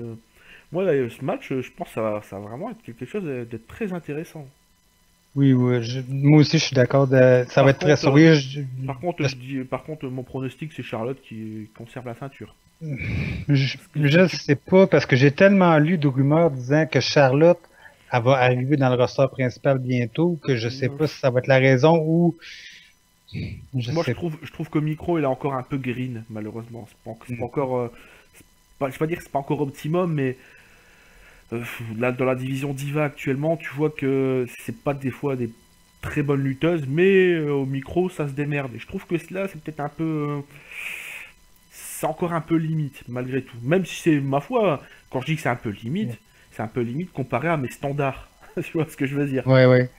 moi, ce match, je pense que ça va vraiment être quelque chose d'être très intéressant. oui, oui, moi aussi je suis d'accord. Ça va Par être très contre, sourire. par contre, mon pronostic, c'est Charlotte qui conserve la ceinture. Parce que Je tu- sais pas parce que j'ai tellement lu de rumeurs disant que Charlotte elle va arriver dans le roster principal bientôt que je sais pas si ça va être la raison ou je moi, sais je trouve que Micro, il est encore un peu green, malheureusement. C'est pas pas. encore, je vais pas dire que c'est pas encore optimum, mais là, dans la division Diva actuellement, tu vois que c'est pas des fois des très bonnes lutteuses, mais au micro, ça se démerde. Et je trouve que cela, c'est peut-être un peu, c'est encore un peu limite, malgré tout. Même si c'est ma foi, quand je dis que c'est un peu limite comparé à mes standards. Tu vois ce que je veux dire? Ouais, ouais.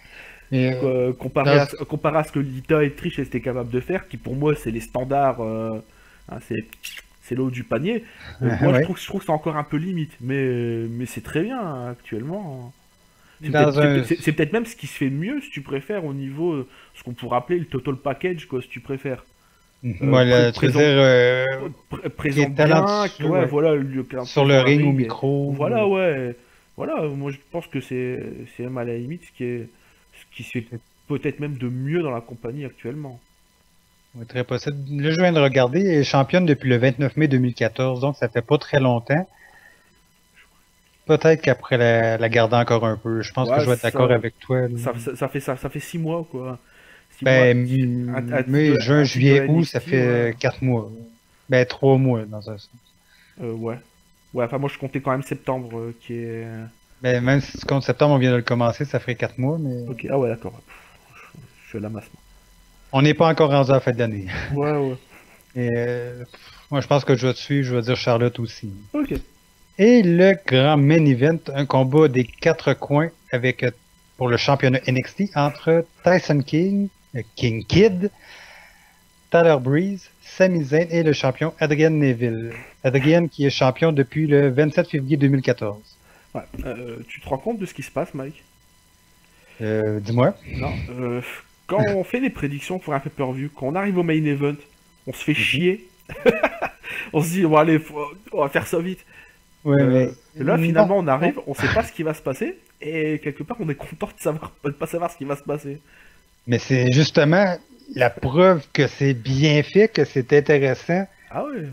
Et, dans Comparé à ce que Lita et Trish étaient capables de faire, qui pour moi c'est les standards, hein, c'est l'eau du panier. Moi ouais. je trouve que c'est encore un peu limite, mais c'est très bien hein, actuellement. Dans un C'est peut-être même ce qui se fait de mieux si tu préfères au niveau ce qu'on pourrait appeler le total package quoi si tu préfères. voilà, tu veux dire qui est Présente bien, talentueux ouais ouais. voilà le Sur talentueuse le dans le ring au ring, micro. voilà ouais, voilà moi je pense que c'est même à la limite ce qui se fait peut-être même de mieux dans la compagnie actuellement. Ouais, très possible. Là, je viens de regarder, elle est championne depuis le 29 mai 2014, donc ça fait pas très longtemps. Peut-être qu'après la garder encore un peu. Je pense que Ouais, je vais être d'accord avec toi. Là. ça fait 6 mois quoi. 6 mois, Ben, mai, juin, un titre de juillet, août, ça NXT, ouais. fait 4 mois. Ben, 3 mois dans un sens. Ouais. Ouais, enfin moi je comptais quand même septembre qui est. Ben, même si tu comptes septembre, on vient de le commencer, ça ferait 4 mois, mais Ok, ah ouais d'accord. Je suis à la masse. on n'est pas encore rendu à la fin de l'année. Moi. Ouais, ouais. Et, moi, je pense que je vais te suivre, je vais dire Charlotte aussi. Ok. Et le grand main event, un combat des quatre coins avec pour le championnat NXT entre Tyson King, King Kid, Tyler Breeze, Sami Zayn et le champion Adrian Neville. Adrian qui est champion depuis le 27 février 2014. Ouais. Tu te rends compte de ce qui se passe, Mike? Dis-moi. Non. Quand on fait des prédictions pour un pay-per-view, quand on arrive au main event, on se fait Mhm. chier On se dit, bon allez, on va faire ça vite. Ouais, mais Et là, non, finalement, on non. arrive, on sait pas ce qui va se passer, et quelque part, on est content de pas savoir ce qui va se passer. Mais c'est justement la preuve que c'est bien fait, que c'est intéressant. Ah ouais.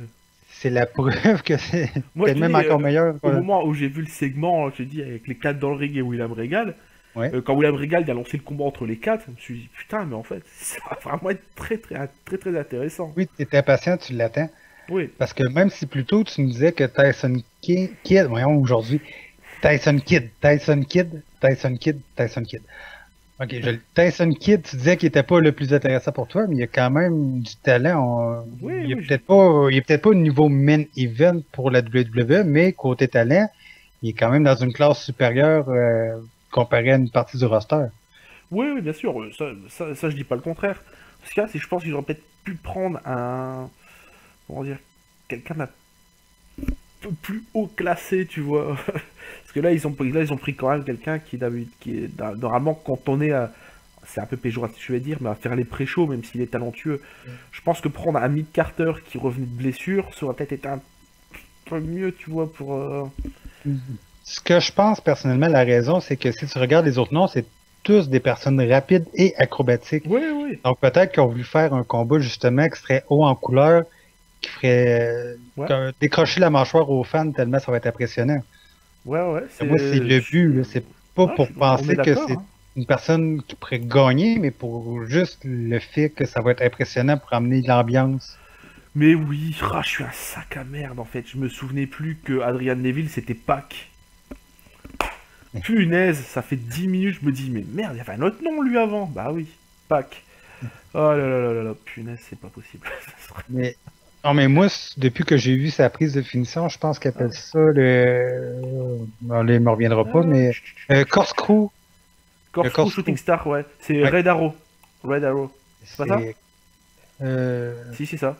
C'est la preuve que c'est Moi, je peut-être te même dis, encore meilleur. au moment où j'ai vu le segment, je te dis, avec les 4 dans le ring et William Regal, Ouais. quand William Regal a lancé le combat entre les 4, je me suis dit, putain, mais en fait, ça va vraiment être très intéressant. Oui, tu es impatient, tu l'attends. Oui. Parce que même si plus tôt tu me disais que Kid, voyons aujourd'hui, Tyson Kidd. Ok, Tyson Kidd, tu disais qu'il était pas le plus intéressant pour toi, mais il a quand même du talent. Oui, Il est oui, peut-être pas au niveau main event pour la WWE, mais côté talent, il est quand même dans une classe supérieure comparé à une partie du roster. oui, oui, bien sûr, ça, je dis pas le contraire. Ce qu'il y a, c'est que je pense qu'ils auraient peut-être pu prendre un. Comment dire? Quelqu'un d'un peu plus haut classé, tu vois. Parce que là, ils ont pris quand même quelqu'un qui est normalement cantonné à. C'est un peu péjoratif, je vais dire, mais à faire les pré-shows, même s'il est talentueux. Je pense que prendre un Mid Carter qui revenait de blessure, ça aurait peut-être été un peu mieux, tu vois, pour. Ce que je pense personnellement, la raison, c'est que si tu regardes les autres noms, c'est tous des personnes rapides et acrobatiques. Oui, oui, Donc peut-être qu'ils ont voulu faire un combat justement qui serait haut en couleur, qui ferait ouais, décrocher la mâchoire aux fans tellement ça va être impressionnant. ouais, Et moi, c'est le but, là. C'est pas Ah, pour on est penser que d'accord, c'est hein. une personne qui pourrait gagner, mais pour juste le fait que ça va être impressionnant pour amener de l'ambiance. Mais oui, je suis un sac à merde en fait. Je me souvenais plus que Adrian Neville c'était Pac. Punaise, ça fait 10 minutes, je me dis, mais merde, il y avait un autre nom lui avant. Bah oui, Pac. Oh là là là là là, punaise, c'est pas possible. Mais non, mais moi, depuis que j'ai vu sa prise de finition, je pense qu'il appelle ça le. Bon, là, il me reviendra pas, mais corkscrew. Le Corkscrew corkscrew. Shooting Star, ouais. C'est Ouais. Red Arrow. Red Arrow. C'est pas ça? C'est. Euh, Si, c'est ça.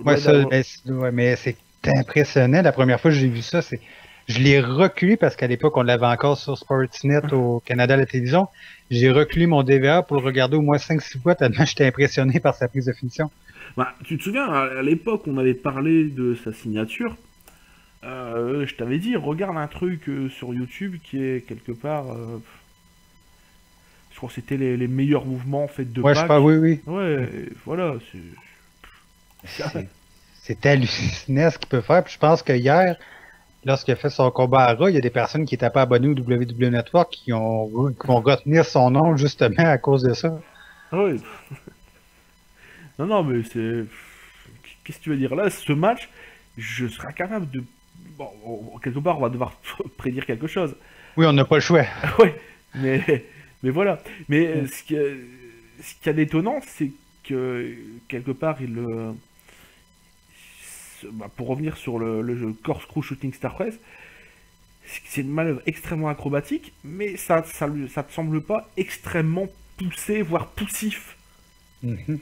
ouais, Red ça, Arrow. ben, ouais, mais c'est impressionnant. La première fois que j'ai vu ça, je l'ai reculé parce qu'à l'époque, on l'avait encore sur Sportsnet au Canada à la télévision. J'ai reculé mon DVR pour le regarder au moins 5-6 fois tellement j'étais impressionné par sa prise de finition. Bah, tu te souviens, à l'époque, on avait parlé de sa signature. Je t'avais dit, regarde un truc sur YouTube qui est quelque part. Je crois que c'était les meilleurs mouvements en fait de Ouais, je pense, Pac. oui, oui. Ouais, voilà. C'est c'est hallucinant ce qu'il peut faire. Puis je pense que hier, lorsqu'il a fait son combat à Raw, il y a des personnes qui n'étaient pas abonnées au WWE Network qui vont retenir son nom justement à cause de ça. Ouais. Non, non, mais c'est. Qu'est-ce que tu veux dire là? Ce match, je serai capable de. Bon, quelque part, on va devoir prédire quelque chose. Oui, on n'a pas le choix. Ouais, mais voilà. Mais ce qui est d'étonnant, c'est que quelque part, pour revenir sur le jeu Corkscrew Shooting Star Press, c'est une manœuvre extrêmement acrobatique, mais ça te semble pas extrêmement poussé, voire poussif. Mhm.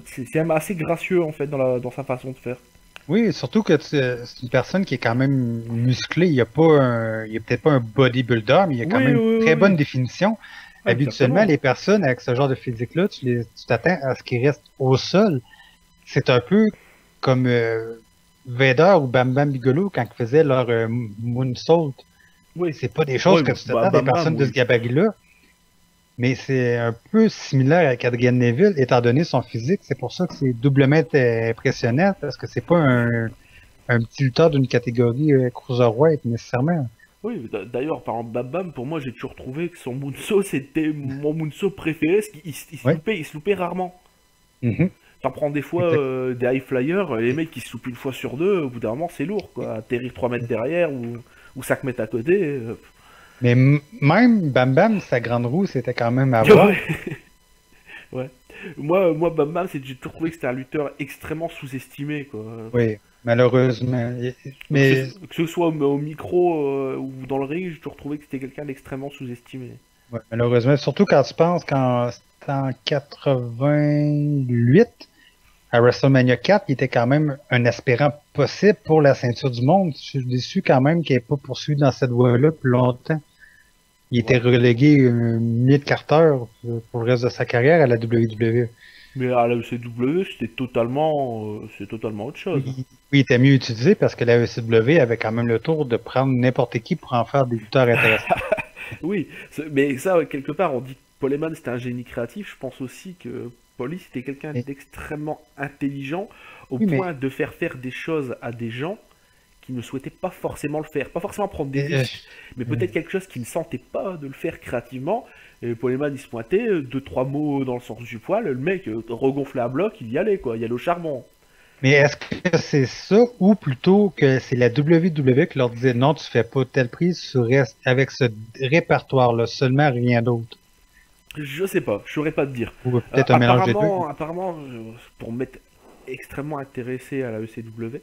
C'est même assez gracieux en fait dans sa façon de faire. Oui, surtout que c'est une personne qui est quand même musclée. Il a peut-être pas un bodybuilder, mais il a quand Oui, même oui, une oui, très bonne oui. définition. Ah, Habituellement, exactement. les personnes avec ce genre de physique-là, tu t'attends à ce qu'ils restent au sol. C'est un peu comme Vader ou Bam Bam Bigelow quand ils faisaient leur moonsault. Oui. C'est pas des choses Oui, que tu bah, t'attends des Bam Bam, personnes de ce oui. gabarit-là, mais c'est un peu similaire avec Adrien Neville, étant donné son physique. C'est pour ça que c'est doublement impressionnant, parce que c'est pas un petit lutteur d'une catégorie cruiserweight nécessairement. Oui, d'ailleurs, par exemple, Bam Bam, pour moi, j'ai toujours trouvé que son Moonsault, c'était mon Moonsault préféré, parce Ouais. il se loupait rarement. Mhm. T'en prends des fois Exact. des high flyers, les mecs qui se loupent une fois sur deux, au bout d'un moment, c'est lourd, quoi. Atterrir 3 mètres derrière ou 5 mètres à côté. Mais même Bam Bam, sa grande roue, c'était quand même à voir. Ouais, ouais. Moi, Bam Bam, j'ai toujours trouvé que c'était un lutteur extrêmement sous-estimé, quoi. Oui, malheureusement. Mais Que ce soit au micro ou dans le ring, j'ai toujours trouvé que c'était quelqu'un d'extrêmement sous-estimé. ouais, malheureusement, surtout quand tu penses qu'en c'était en 88, à WrestleMania 4, il était quand même un aspirant possible pour la ceinture du monde. Je suis déçu quand même qu'il n'ait pas poursuivi dans cette voie-là plus longtemps. Il était Ouais. relégué Mid Carter pour le reste de sa carrière à la WWE. Mais à la ECW, c'est totalement autre chose. Oui, il était mieux utilisé parce que la ECW avait quand même le tour de prendre n'importe qui pour en faire des lutteurs intéressants. Oui, mais ça, ouais, quelque part, on dit que Paul Heyman c'était un génie créatif. Je pense aussi que Paulie c'était quelqu'un Mais- d'extrêmement intelligent au oui, mais point de faire des choses à des gens qui ne souhaitaient pas forcément le faire. Pas forcément prendre des euh, risques, mais euh, peut-être quelque chose qui ne sentait pas de le faire créativement. Et Paul Heyman il se pointait, deux, trois mots dans le sens du poil, le mec regonflait à bloc, il y allait quoi, il y allait au charbon. mais est-ce que c'est ça ou plutôt que c'est la WWE qui leur disait non, tu fais pas telle prise, tu restes avec ce répertoire-là, seulement rien d'autre. Je sais pas, je saurais pas te dire. Ou peut-être un mélange des deux. Apparemment, pour m'être extrêmement intéressé à la ECW,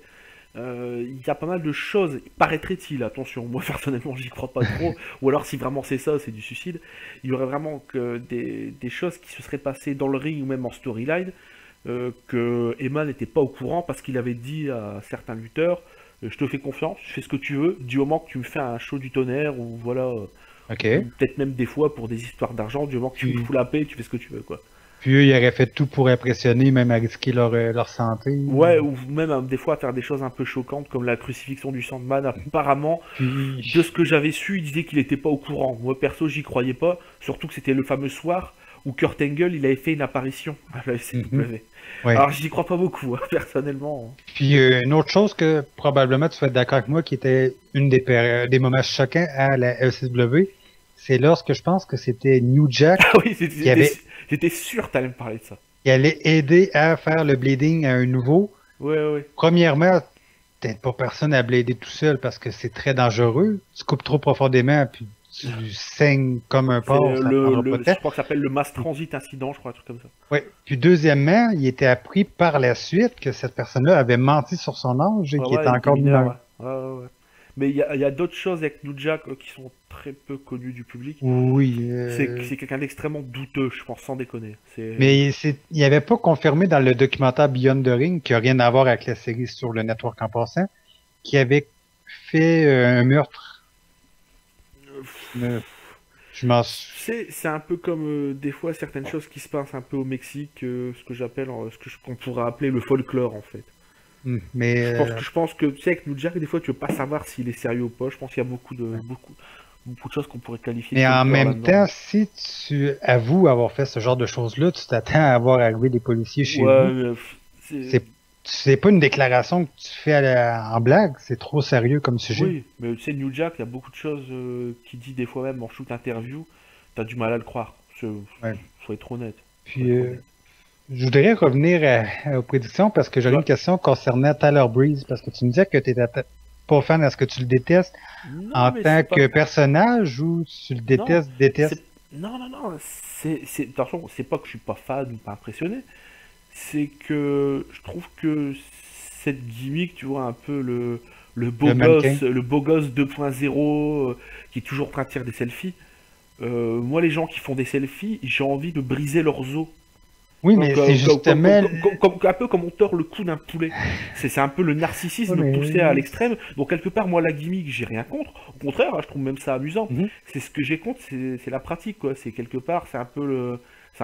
il y a pas mal de choses, paraîtrait-il, attention, moi personnellement j'y crois pas trop, ou alors si vraiment c'est ça, c'est du suicide, il y aurait vraiment que des choses qui se seraient passées dans le ring ou même en storyline, que Emma n'était pas au courant parce qu'il avait dit à certains lutteurs, je te fais confiance, je fais ce que tu veux, du moment que tu me fais un show du tonnerre, ou voilà, ou OK. peut-être même des fois pour des histoires d'argent, du moment que tu me Puis, fous la paix, tu fais ce que tu veux, quoi. puis eux, ils auraient fait tout pour impressionner, même à risquer leur santé. Ouais, ou même des fois faire des choses un peu choquantes comme la crucifixion du Sandman. Apparemment, de Puis, ce que j'avais su, il disait qu'il était pas au courant. Moi perso, j'y croyais pas, surtout que c'était le fameux soir où Kurt Angle il avait fait une apparition à la mhm, SCW. ouais. Alors j'y crois pas beaucoup, hein, personnellement. Puis une autre chose que probablement tu vas être d'accord avec moi, qui était une des moments choquants à la LCW, c'est lorsque je pense que c'était New Jack Ah oui, qui avait j'étais sûr que t'allais me parler de ça. qui allait aider à faire le bleeding à un nouveau. Ouais, ouais, ouais. Premièrement, t'aides pas personne à blader tout seul parce que c'est très dangereux. Tu coupes trop profondément puis tu saignes comme un C'est porc, ça prendra pas de je temps. crois que ça s'appelle le Mass Transit Incident, je crois, un truc comme ça. Ouais. Puis deuxièmement, il était appris par la suite que cette personne-là avait menti sur son âge et Ouais, qu'il ouais, était il était encore mineur, mineur. ouais. Ouais, ouais, ouais. Mais il y a d'autres choses avec New Jack qui sont très peu connues du public. Oui, C'est quelqu'un d'extrêmement douteux, je pense, sans déconner. mais il n'avait pas confirmé dans le documentaire Beyond the Ring, qui n'a rien à voir avec la série sur le network en passant, qu'il avait fait un meurtre. Euh, je m'en suis... C'est un peu comme des fois certaines choses qui se passent un peu au Mexique, ce que j'appelle, qu'on pourrait appeler le folklore en fait. Mais Je pense que tu sais avec New Jack des fois tu veux pas savoir s'il est sérieux ou pas. Je pense qu'il y a beaucoup de choses qu'on pourrait qualifier de mais en folklore même temps, là-dedans. si tu avoues avoir fait ce genre de choses-là, tu t'attends à avoir arrivé des policiers chez Ouais, vous. c'est C'est pas une déclaration que tu fais en blague, c'est trop sérieux comme sujet. oui, mais tu sais New Jack, il y a beaucoup de choses qu'il dit des fois même en shoot interview, t'as du mal à le croire. Ouais. Faut être honnête. Faut Puis être honnête. je voudrais revenir aux prédictions parce que j'aurais Ouais. une question concernant Tyler Breeze, parce que tu me disais que tu n'étais pas fan, est-ce que tu le détestes Non, en mais tant c'est pas. que personnage ou tu le Non, détestes? non, attention, c'est pas que je suis pas fan ou pas impressionné, c'est que je trouve que cette gimmick, tu vois, un peu Le mannequin? le beau gosse 2.0 qui est toujours en train de tirer des selfies. Moi, les gens qui font des selfies, j'ai envie de briser leurs os. Oui, Donc, mais c'est justement... un peu comme on tord le cou d'un poulet. C'est un peu le Ouais, narcissisme poussé à mais... l'extrême. Donc, quelque part, moi, la gimmick, j'ai rien contre. Au contraire, hein, je trouve même ça amusant. Mhm, C'est ce que j'ai contre, c'est la pratique, quoi. C'est quelque part, c'est un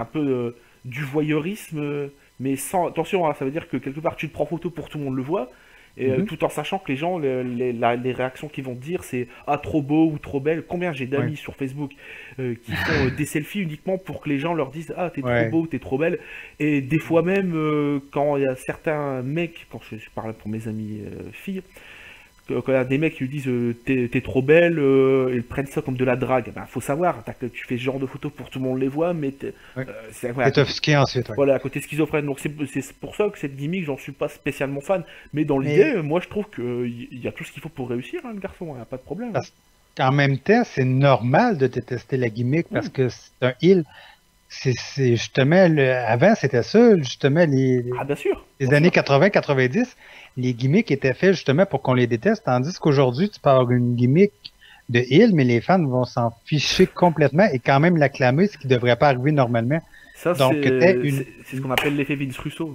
peu du voyeurisme, mais sans. Attention, hein, ça veut dire que quelque part, tu te prends photo pour que tout le monde le voit. Et mhm, tout en sachant que les gens, les réactions qu'ils vont te dire, c'est ah trop beau ou trop belle. Combien j'ai ouais, d'amis sur Facebook qui font des selfies uniquement pour que les gens leur disent ah t'es trop ouais. beau, t'es trop belle. Et des fois même quand il y a certains mecs, quand je parle pour mes amis filles, quand il y a des mecs qui lui disent t'es trop belle, ils prennent ça comme de la drague. Ben, faut savoir, tu fais ce genre de photos pour que tout le monde les voit, mais Ouais. c'est voilà, T'es offusqué ensuite, ouais. voilà, à côté schizophrène. Donc c'est pour ça que cette gimmick, j'en suis pas spécialement fan. Mais dans Mais l'idée, moi je trouve qu'il y a tout ce qu'il faut pour réussir, hein, le garçon, hein, pas de problème. Hein. parce qu'en même temps, c'est normal de détester la gimmick parce Hmm. que c'est un heel. C'est justement, avant c'était ça, justement, Ah bien sûr, les bien années sûr. 80-90, les gimmicks étaient faits justement pour qu'on les déteste, tandis qu'aujourd'hui, tu peux avoir une gimmick de heel, mais les fans vont s'en ficher complètement et quand même l'acclamer, ce qui devrait pas arriver normalement. Ça Donc, que t'aies une... c'est ce qu'on appelle l'effet Vince Russo.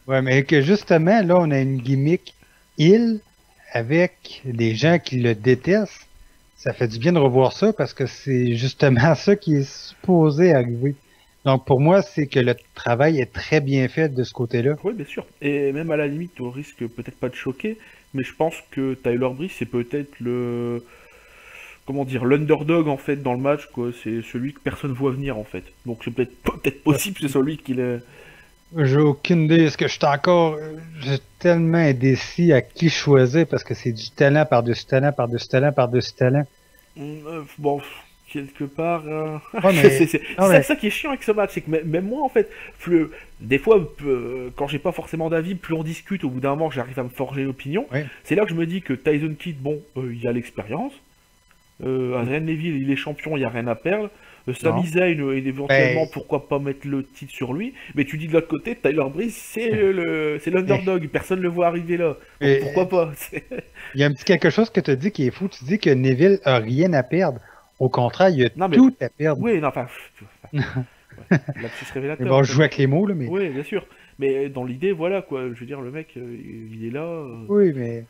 Ouais, mais que justement, là, on a une gimmick heel avec des gens qui le détestent. Ça fait du bien de revoir ça parce que c'est justement ça qui est supposé arriver. Donc pour moi, c'est que le travail est très bien fait de ce côté-là. Oui, bien sûr. Et même à la limite, au risque peut-être pas de choquer, mais je pense que Tyler Breeze, c'est peut-être le... Comment dire, l'underdog en fait dans le match, quoi. C'est celui que personne voit venir en fait. Donc c'est peut-être possible, c'est celui qui est... J'ai aucune idée. Est-ce que je suis encore. J'ai tellement indécis à qui choisir parce que c'est du talent par-dessus talent, par-dessus talent, par-dessus talent. Bon, quelque part... Ouais, mais. c'est Non, mais. ça qui est chiant avec ce match, c'est que même moi en fait, des fois, quand j'ai pas forcément d'avis, plus on discute, au bout d'un moment j'arrive à me forger l'opinion. Ouais. C'est là que je me dis que Tyson Kidd, bon, il a l'expérience. Adrian Neville, il est champion, il n'y a rien à perdre. Non. Sami Zayn, éventuellement, Ben, pourquoi pas mettre le titre sur lui. Mais tu dis de l'autre côté, Tyler Breeze, c'est eh, l'underdog. Personne ne le voit arriver là. Donc eh, pourquoi pas? il y a un petit quelque chose que tu as dit qui est fou. Tu dis que Neville a rien à perdre. Au contraire, il a Non mais, tout à perdre. oui, non, enfin, ouais. Lapsus Mais révélateur. bon, je joue avec les mots, là, mais. Oui, bien sûr. Mais dans l'idée, voilà, quoi. Je veux dire, le mec, il est là. Oui, mais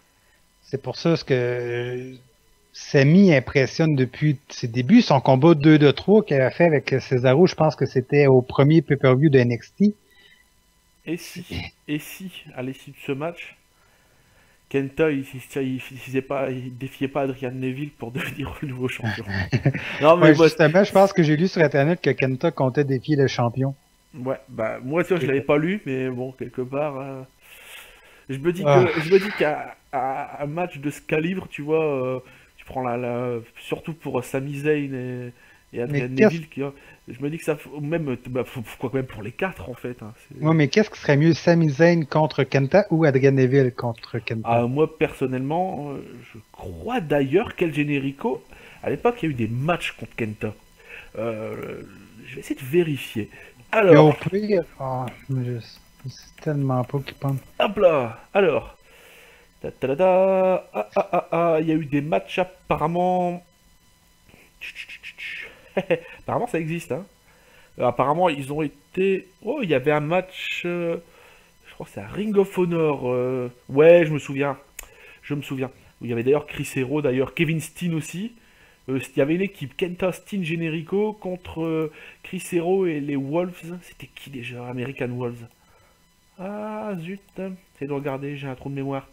c'est pour ça ce que Sami impressionne depuis ses débuts. Son combat 2 de 3 qu'il avait fait avec Cesaro, je pense que c'était au premier pay-per-view de NXT. Et si, et si, à l'issue de ce match, Kenta, il défiait pas Adrian Neville pour devenir le nouveau champion. Non, mais Ouais, moi, justement, je pense que j'ai lu sur Internet que Kenta comptait défier le champion. ouais, bah, moi, ça, je l'avais pas lu, mais bon, quelque part, Ah, je me dis qu'à un match de ce calibre, tu vois, tu prends surtout pour Sami Zayn et mais Adrian qu'est-ce Neville, je me dis que ça, même, bah, pourquoi même pour les quatre, en fait, hein, ouais, mais qu'est-ce qui serait mieux, Sami Zayn contre Kenta ou Adrian Neville contre Kenta? Ah, moi, personnellement, je crois d'ailleurs qu'El Generico, à l'époque, il y a eu des matchs contre Kenta. Je vais essayer de vérifier. Et au Alors, pire, je sais tellement pas qui pense. hop là, alors, ta ta ta ta, il y a eu des matchs apparemment. Apparemment, ça existe, hein. Apparemment, ils ont été. Oh, il y avait un match. Je crois que c'est à Ring of Honor. Ouais, je me souviens. Je me souviens. Il y avait d'ailleurs Chris Hero, d'ailleurs Kevin Steen aussi. Il y avait une équipe Kenta, Steen, Generico contre Chris Hero et les Wolves. C'était qui déjà? American Wolves. Ah zut. J'essaie de regarder, j'ai un trou de mémoire.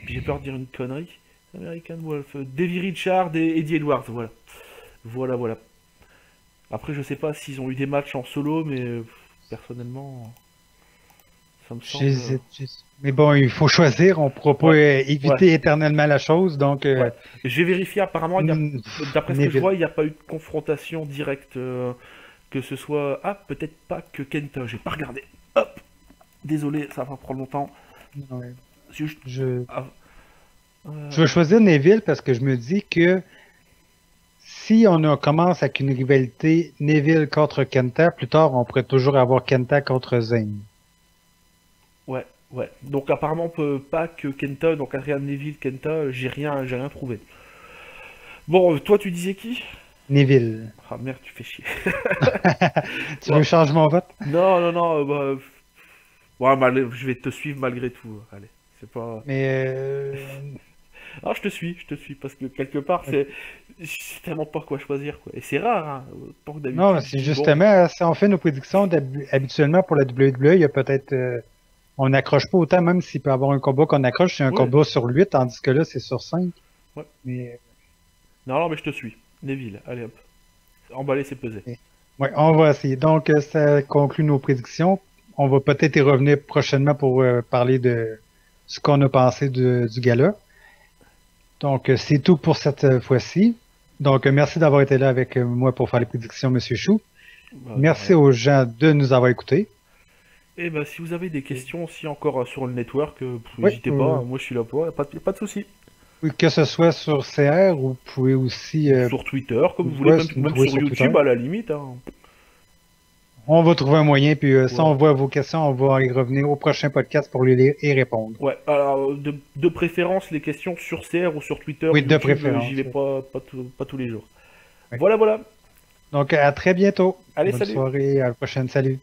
Puis j'ai peur de dire une connerie. American Wolf. Davy Richard et Eddie Edwards, voilà. Voilà, voilà. Après, je sais pas s'ils ont eu des matchs en solo, mais personnellement, ça me semble. J'hésite. Mais bon, il faut choisir. On pourra pas Ouais, ouais, éviter éternellement la chose. Donc, ouais. J'ai vérifié, apparemment, d'après ce que je Neville. vois, il n'y a pas eu de confrontation directe. Que ce soit. Ah, peut-être pas que Kenta, j'ai pas regardé. Hop, désolé, ça va prendre longtemps. Ouais. C'est juste. Je, Ah, je vais choisir Neville parce que je me dis que si commence avec une rivalité Neville contre Kenta, plus tard, on pourrait toujours avoir Kenta contre Zayn. ouais, ouais. Donc, apparemment, on peut pas que Kenta, donc Adrian Neville, Kenta, j'ai rien trouvé. Bon, toi, tu disais qui? Neville. Ah merde, tu fais chier. Tu veux Bon, changer mon vote? non, non, non, bah, ouais, je vais te suivre malgré tout. Allez, c'est pas. Mais Ah, je te suis, parce que quelque part, c'est tellement pas quoi choisir, quoi. Et c'est rare, hein. Tant que non, d'habitude, je c'est dis bon. justement, si on fait nos prédictions habituellement pour la WWE, il y a peut-être on n'accroche pas autant, même s'il peut y avoir un combat qu'on accroche, c'est un Ouais, combat sur 8, tandis que là, c'est sur 5. ouais. Mais Non, non, mais je te suis. Neville, allez hop. Emballer, c'est peser. ouais, on va essayer. Donc, ça conclut nos prédictions. On va peut-être y revenir prochainement pour parler de ce qu'on a pensé du gala. Donc, c'est tout pour cette fois-ci. Donc, merci d'avoir été là avec moi pour faire les prédictions, Monsieur Chou. Bah, de Merci rien. aux gens de nous avoir écoutés. Et bah, si vous avez des questions aussi encore sur le network, Oui, n'hésitez pas, hein. Moi je suis là pour, pas de soucis. oui, que ce soit sur CR ou vous pouvez aussi Ou sur Twitter, comme vous voulez, ouais, même nous trouver sur sur Twitter. YouTube à la limite, hein. On va trouver un moyen, puis si on Voilà. voit vos questions, on va y revenir au prochain podcast pour les lire et répondre. Ouais, alors de préférence les questions sur CR ou sur Twitter, Oui, de YouTube, préférence. j'y vais pas tous les jours. Oui. Voilà, voilà. Donc, à très bientôt. Allez, Bonne salut! soirée, à la prochaine. Salut.